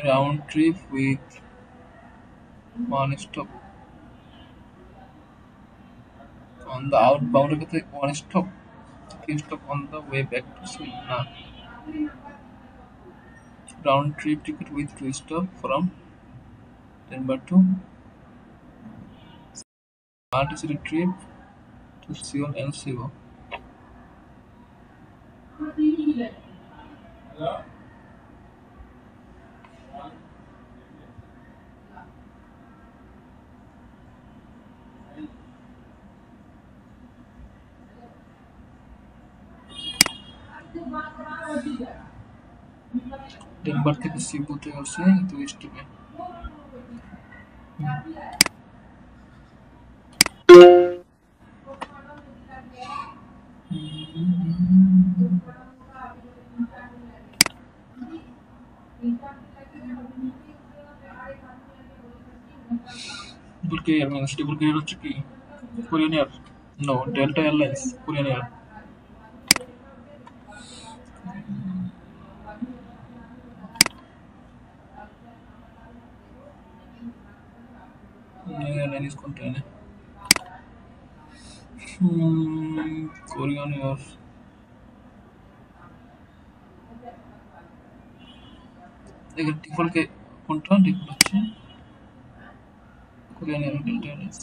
round trip with one stop on the outbound এর ক্ষেত্রে one stop, three stop on the way back to Seoul, না, round trip ticket with two stop from Denver to multi-city trip to Seoul and Seoul. Denver থেকে সিবুতে গেছে দুই স্টপে। Bulgaria airlines, Bulgaria হচ্ছে কি Korean Air, no, Delta Airlines, Korean Air. Airlines কোনটা এনে Korean Air, এখানে default কোনটা, ডিফল্ট হচ্ছে Korean Air, Delta Airlines,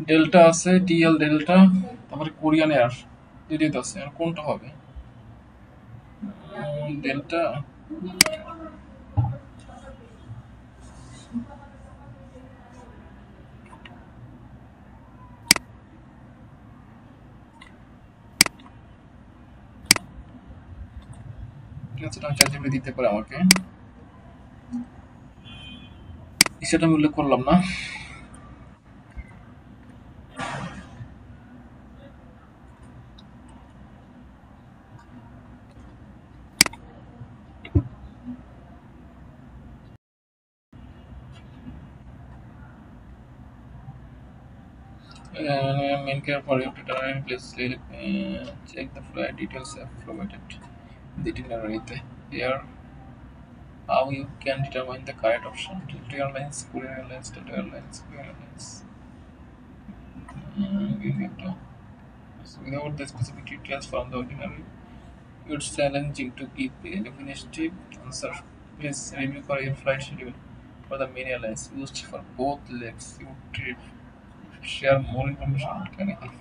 Delta আছে, ডিএল ডেল্টা, তারপরে কোরিয়ান এয়ার, দুইটাই তো আছে, আর কোনটা হবে? ডেল্টা, ঠিক আছে, চ্যাট দিতে পারে আমাকে, সেটা আমি উল্লেখ করলাম না। Main care for your determine please check the flight details have provided in the itinerary. Here, how you can determine the correct option. Delta Airlines, Korean Airlines, Delta Airlines, Korean Airlines. So without the specific details from the itinerary, it's challenging to give a definitive answer. Please review for your flight schedule for the main airlines used for both legs. Your trip. Share more information can help.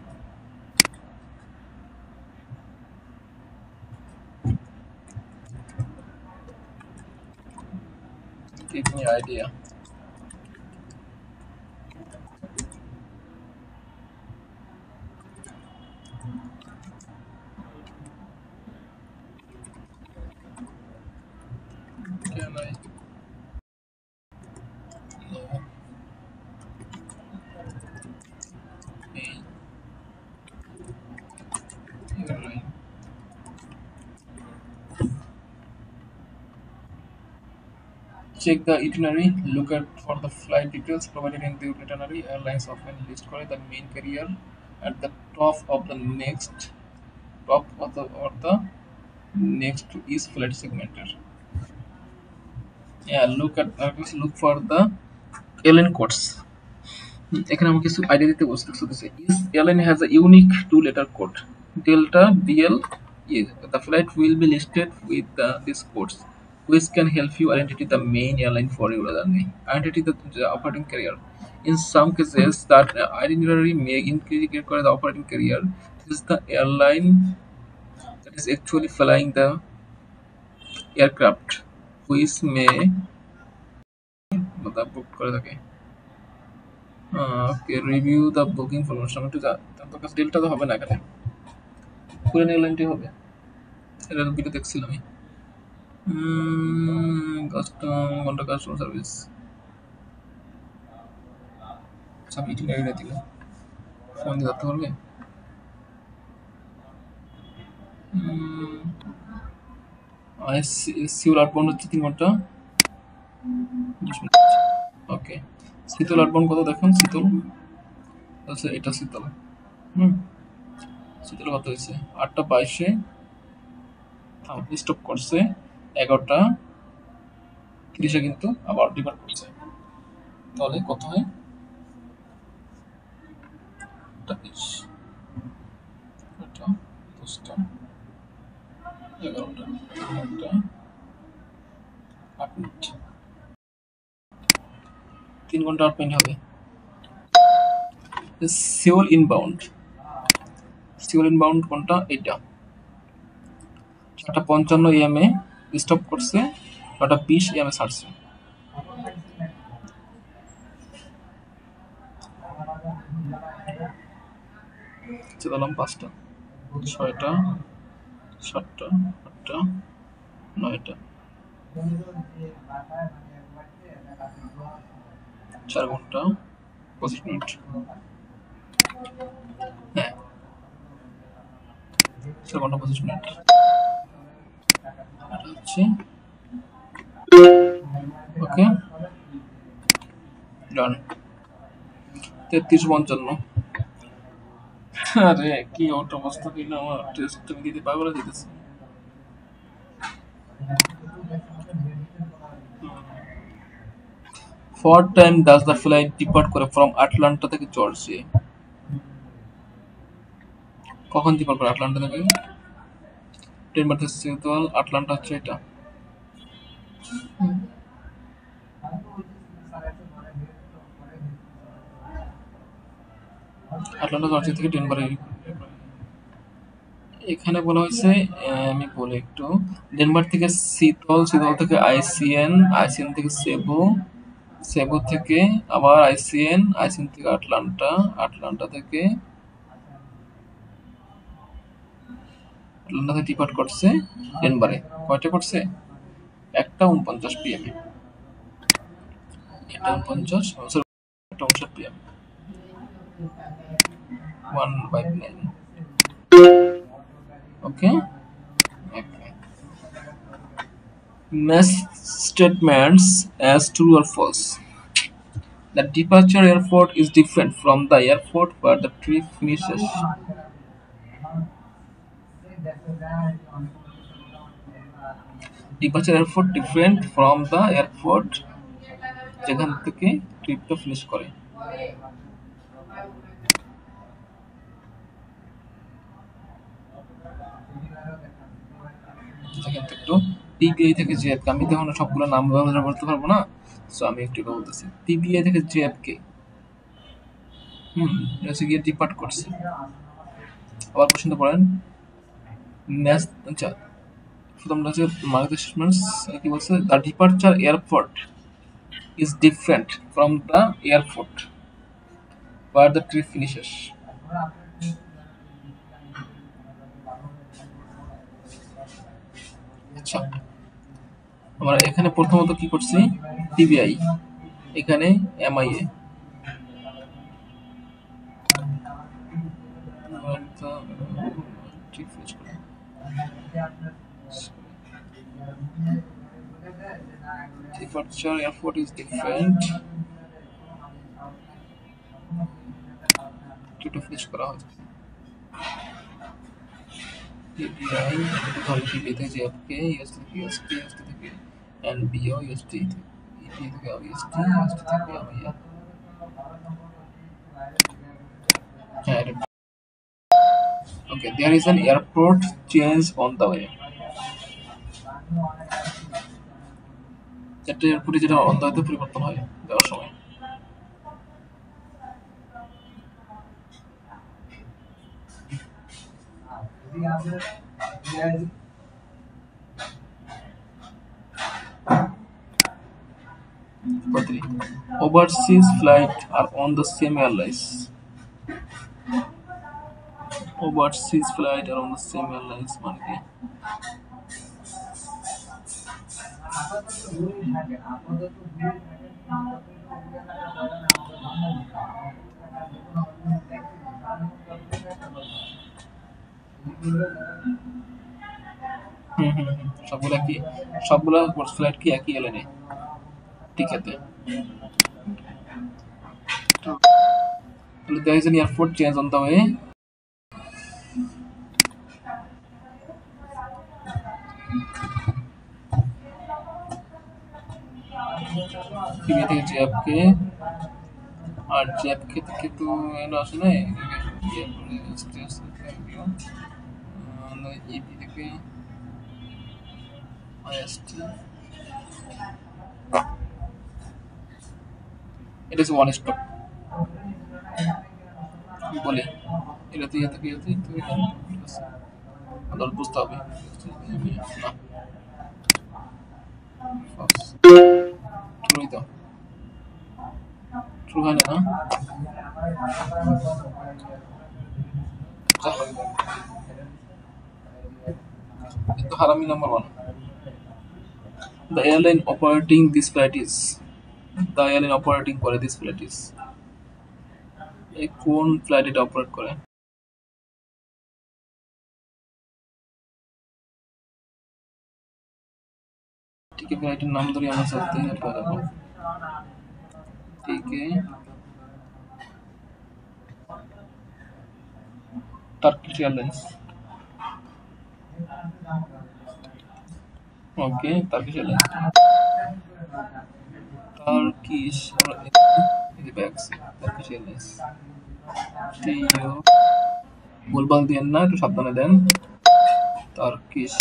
Give me idea. Can I? No. A airline. Check the itinerary. Look at for the flight details provided in the itinerary. Airlines often list করে the main carrier at the top of the next to each flight segmented. Yeah, look for the airline codes. এখানে আমাকে কিছু idea দিতে বলছে। So this each airline has a unique two-letter code. Delta DL. Yes, the flight will be listed with these codes, which can help you identify the main airline for your journey. Identify the operating carrier. In some cases, that itinerary may indicate the operating carrier. This is the airline that is actually flying the aircraft, which may book করে থাকে। ওকে, review the booking information. একটু তোর কাছে ডিলটা তো হবে না এখানে, পুরো এয়ারলাইনটি হবে। এটা ভিডিও দেখছিলাম আমি। ঘন্টা কাস্টমার সার্ভিস সব ইটিনারি দিল, ফোন দিয়ে ধরতে পারবে? সিউল আউটবাউন্ড হচ্ছে 3 ঘন্টা 20 মিনিট। ওকে, শীতল আউটবাউন্ড কত দেখুন? শীতল আচ্ছা, এটা শীতল। শীতল কত হয়েছে? 8:22-এ স্টপ করছে, 11:30-এ কিন্তু আবার ডিপার্ট করছে। তাহলে কত হয়? 20, 10টা, 11টা, 8 মিনিট, 3 ঘন্টা 8 মিনিট হবে। সিউল ইনবাউন্ড কোনটা? এটা 4:55 AM এ স্টপ করছে, 9:20 AM এ ছাড়ছে। চলাম 5টা, 6টা, 7টা, 8টা, 9টা, 4 ঘন্টা 25 মিনিট। হ্যাঁ, 4 ঘন্টা 25 মিনিট। এটা হচ্ছে ওকে, ডান। 33:55। আরে কি ওটা অবস্থা, কিনা আমার টেস্ট তুমি দিতে পারবে না? দিতেছি। What time does the flight depart করে from আটলান্টা থেকে জর্জিয়া? কখন ডিপার্ট করে আটলান্টা থেকে? ডেনভার থেকে সিয়াটল, আটলান্টা হচ্ছে এটা। আটলান্টা জর্জিয়া থেকে ডেনভারে। এখানে বলা হয়েছে, আমি বলি একটু, ডেনভার থেকে শীতল, শীতল থেকে আইসিএন, আইসিএন থেকে সেবু, সেবু থেকে আবার আইসিএন, আইসিএন থেকে আটলান্টা, আটলান্টা থেকে ডিপার্ট করছে ডেনভারে। কয়টা করছে? 1:49 PM A. 1:49, 1:59 PM, 1:59। Okay. Match statements as true or false. The departure airport is different from the airport where the trip finishes. Departure airport different from the airport যেখান থেকে ট্রিপটা finish করে। একটু PBI থেকে JF, আমি তো এখন সবগুলো নাম ব্যবহার করতে পারবো না, সো আমি একটু বলতেছি। পিবিআই থেকে জেএফ কে গিয়ে ডিপার্ট করছে। আবার কোশ্চেনটা পড়েন। আচ্ছা, প্রথমটা হচ্ছে মার্কেট স্টেটমেন্টস কি বলছে? The departure airport is different from the airport where the trip finishes. আচ্ছা, আমরা এখানে প্রথমত কি করছি, পিবিআই, এখানে MIA. Departure airport is different. দুটো ফিনিশ করা হয়েছে। PBI ধরো PBI থেকে JFK, USD থেকে USD, USD থেকে NBO, USD থেকে EPA থেকে USD, USD থেকে MIA। হ্যাঁ, okay, there is an airport change on the way. একটা এয়ারপোর্টে যেটা অন দ্য ওয়েতে পরিবর্তন হয় যাওয়ার সময়। Overseas flight are on the same airlines. Overseas flight are on the same airlines মানে কি? সবগুলা ফ্লাইট কি একই এলেনে টিকেতে? There is an airport change on the way. PBI থেকে JFK, আর JFK থেকে তো এলো আসে না, EP থেকে IST। এটা হচ্ছে ওয়ান স্টপ বলে, এটাতে ইয়ে থেকে ইয়েতে আদালত বুঝতে হবে না। ট্রুই তো ট্রু হয় না। কিন্তু হারামি number one. The airline operating this flight is, the airline operating করে this flight is, এই কোন ফ্লাইট এটা অপারেট করে? ঠিক আছে, ফ্লাইটের নাম ধরে আমরা চলতে পারবো। ঠিক আছে, টার্কিশ এয়ারলাইন্স। ওকে, টার্কিশ এয়ারলাইন্স। Turkish airlines. ভুলভাল দিয়েন না, একটু সাবধানে দেন। Turkish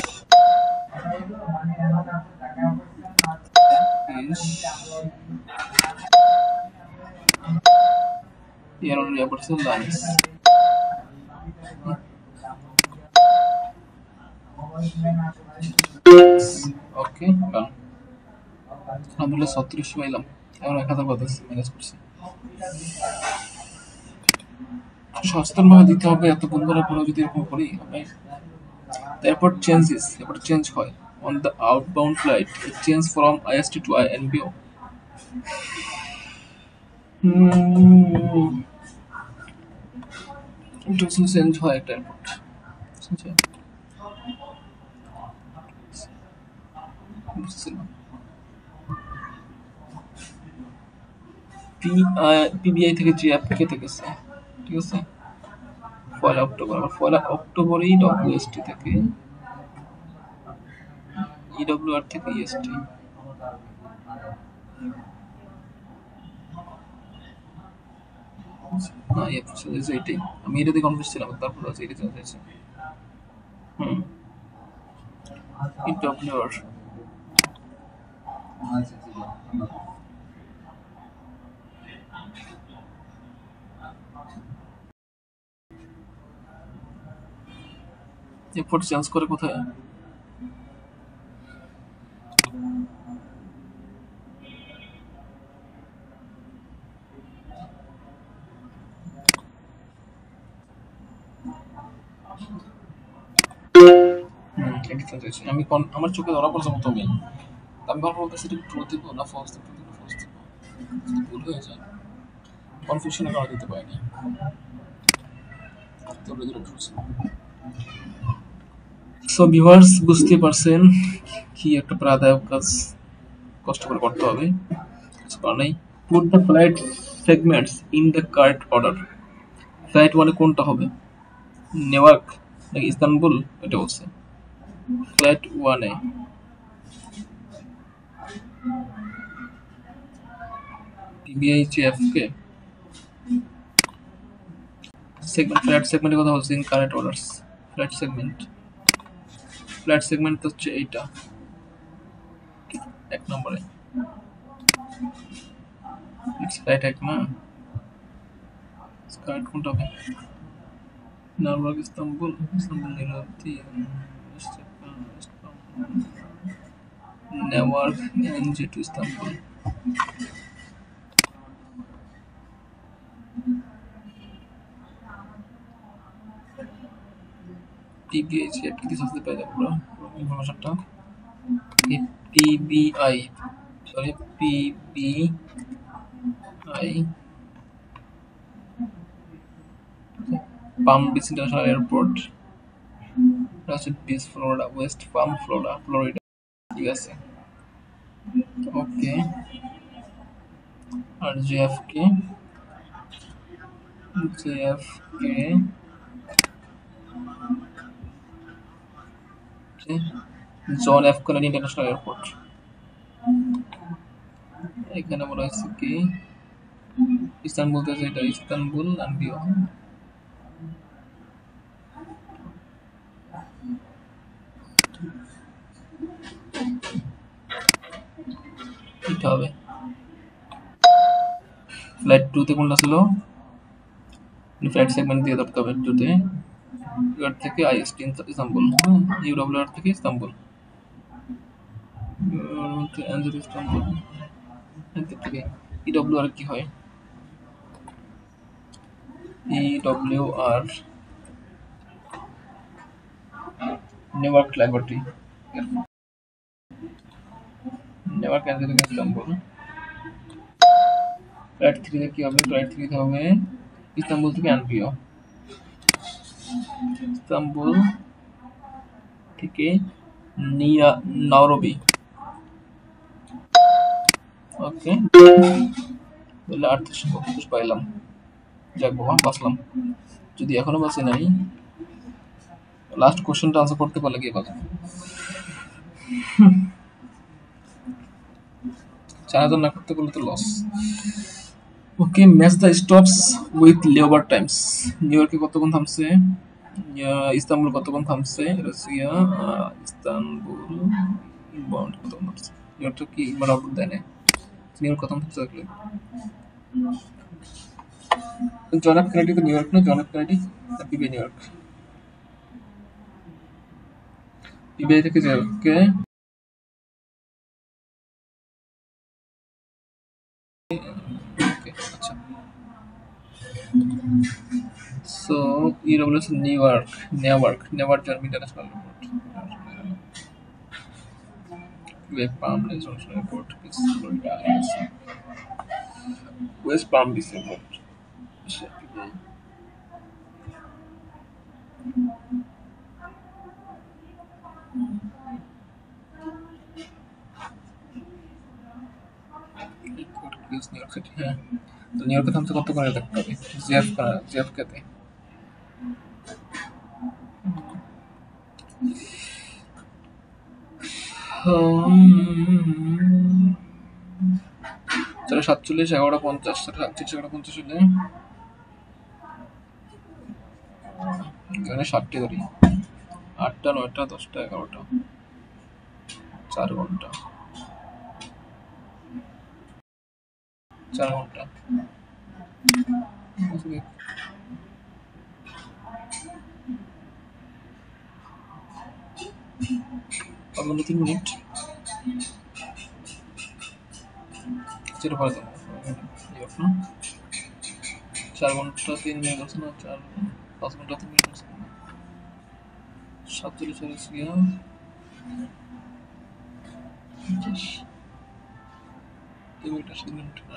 airlines. ওকে, ডান। আলহামদুলিল্লাহ 36 পাইলাম, এখন 1000 পাচ্ছি, ম্যানেজ করছি। সচেতন ভাবে দিতে হবে, এত ভুল করার পরেও যদি এরকম করি। এরপর চেঞ্জ হয় on the outbound flight, it change from IST to NBO. Change হয় একটা এয়ারপোর্ট। PBI থেকে JFK থেকে গেছে, ঠিক আছে, পয়লা অক্টোবরেই WST থেকে EWR থেকে EST। না, এইটাই আমি এটাতে কনফিউজ ছিলাম, তারপর আছে এটা চেঞ্জ হয়েছে। EWR এয়ারপোর্ট চেঞ্জ করে কোথায়? ডিফারেন্স আছে। আমার চোখে ধরা পড়ছে প্রথমেই। আমি বারবার বলতেছি এটা ট্রু দিব না ফলস দিব, ফলস দিব, যদি ভুল হয়ে যায় কনফিউশনের কারণে দিতে পারিনি। সো ভিউয়ার্স বুঝতে পারছেন কি একটা প্রাণাদায়ক কাজ কষ্ট করে করতে হবে, কিছু করার নেই। Put the flight segments in the correct order. Flight ওয়ানে কোনটা হবে, নিউইয়র্ক নাকি ইস্তানবুল, এটা বলছে। ফ্লাইট ওয়ানে পিবিআইজিএফকে সেগমেন্ট, ফ্লাইট সেগমেন্টের কথা বলছি, in correct orders. Flight segment হচ্ছে এইটা এক নম্বরে, ফ্লাইট এক না, কারেক্ট কোনটা হবে? নারবাগ ইস্তাম্বুল, ইস্তাম্বুল নীলাব্দি, Newark NG to Istanbul. PBIGF কি দিতে আসতে পারে পুরো ইনফরমেশনটা। PBI sorry PBI Palm Beach International Airport, Beach Florida, West Palm Florida. ঠিক আছে, ওকে। আর JFK John F Kennedy International Airport. এখানে বলা হয়েছে কি ইস্তানবুল, এটা ইস্তানবুল আনবিও। এটা হবে ফ্লাইট 2 তে কোনটা ছিল, ফ্লাইট সেগমেন্ট দিয়ে ধরতে হবে 2 তে। ইউআর থেকে আইএসটি ইস্তানবুল, ইউডব্লিউআর থেকে ইস্তানবুল, এনজেল ইস্তানবুল। এনজেল থেকে ইডব্লিউআর কি হয়, ইডব্লিউআর নেওয়ার্ক ল্যাবরেটরি, নেওয়ার্ক এনজেল থেকে ইস্তানবুল। ফ্লাইট 3 তে কি হবে, ফ্লাইট 3 তে হবে ইস্তানবুল থেকে আনবিও, ইস্তানবুল থেকে নাইরোবি। ওকে, তাহলে 38 পাইলাম। যাক বাবা, বাঁচলাম। যদি এখনো বাঁচি নাই, লাস্ট কোশ্চেনটা আনসার করতে পারলে গিয়ে বাঁচব। 4000 না করতে পারলে তো loss. Okay, match the stops with লেবার টাইমস। নিউইয়র্কে কতক্ষণ থামছে, ইস্তানবুল কতক্ষণ থামছে, রাশিয়া ইস্তানবুল ইনবাউন্ড কতক্ষণ থামছে। নিউইয়র্কটা কি ইনবাউন্ড আউটপুট দেয় না, নিউইয়র্ক কতক্ষণ থামছে দেখলে। জন এফ কেনেডি তো নিউইয়র্ক না, John F Kennedy PBI New York. PBI থেকে জেএফকে, আচ্ছা। সো ইউডব্লিউ হচ্ছে Newark German International Airport, West Palm Beach International Airport, Florida, West Palm Beach Airport. New York city, হ্যাঁ। তো নিউইয়র্কে থামতে কত করে দেখতে হবে, জেএফকে তে। চলো 47 11:50, 47 11:50 হলে এখানে 60 ধরি, 8টা 9টা 10টা 11টা, 4 ঘন্টা, 4 ঘন্টা। কত 3 মিনিট, যেটা পরে দেবো 4 ঘন্টা 3 মিনিট আছে না, 5 ঘন্টা 3 মিনিট আছে। 47 হচ্ছে গিয়া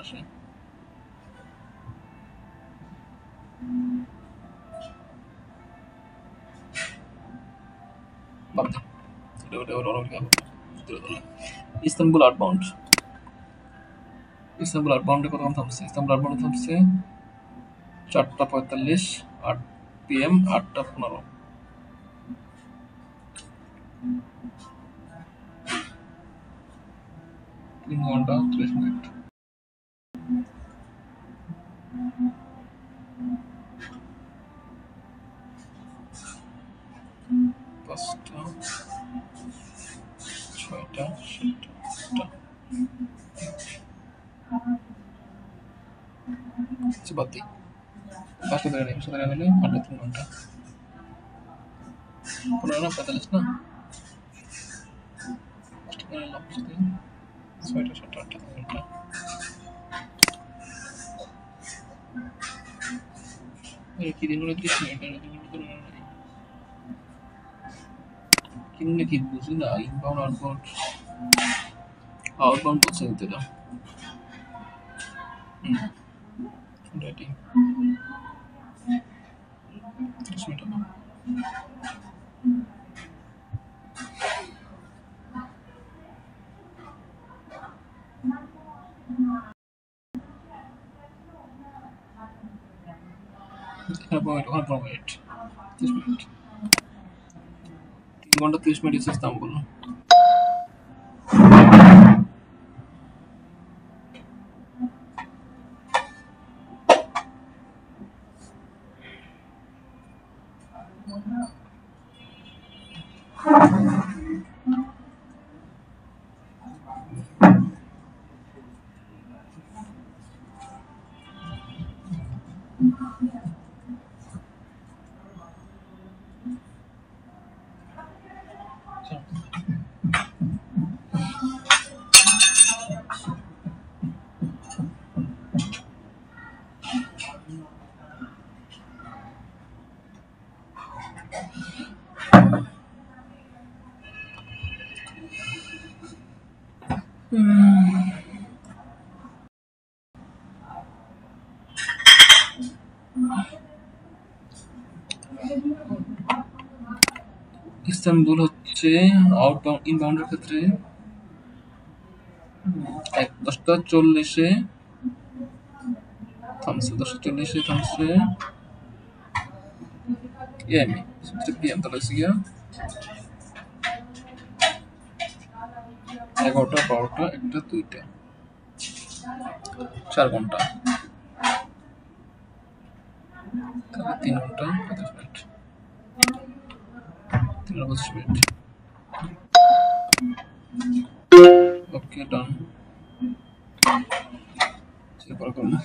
আসে বাদ দে, ইস্তানবুল আউটবাউন্ড। ইস্তানবুল আউটবাউন্ডে কতক্ষণ থামছে? ইস্তানবুল আউটবাউন্ডে থামছে 4:45, 8 PM, 8:15। 3 ঘন্টা 30 মিনিট। পাঁচটা, ছয়টা, সাতটা, আচ্ছা বাদ দিই। 5টা ধরে নিই, 5টা ধরে নিলে 3 ঘন্টা। 15 না 45 না? 5টা ধরে নিলাম, 6টা, 7টা, 8টা, 3 ঘন্টা। কি 3 ঘন্টা 30 মিনিট? 3 ঘন্টা তো মনে নাই। কেমনে কি বুঝি না, ইনবাউন্ড আউটবাউন্ড। আউটবাউন্ড বলছে কিন্তু এটা। রেডি 10 মিনিট হবে। এখানে 15 মিনিট, 30 মিনিট। 3 ঘন্টা 30 মিনিট ইস্তানবুল। ইস্তানবুল হচ্ছে আউটবাউন্ড ইনবাউন্ডের ক্ষেত্রে 10:40-এ থামছে, 10:40-এ থামছে এএমএ, পিএম। তাহলে হচ্ছে গিয়া 11টা, 12টা, 1টা, 2টা, 4 ঘন্টা। তাহলে 3 ঘন্টা 35 মিনিট, 3 ঘন্টা 25 মিনিট। ওকে ডান। পরে করবো।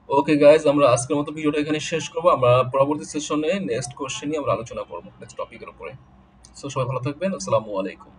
ওকে গাইজ, আমরা আজকের মতো ভিডিওটা এখানে শেষ করবো। আমরা পরবর্তী সেশনে নেক্সট কোশ্চেন নিয়ে আমরা আলোচনা করবো নেক্সট টপিকের উপরে। সো সবাই ভালো থাকবেন। আসসালামু আলাইকুম।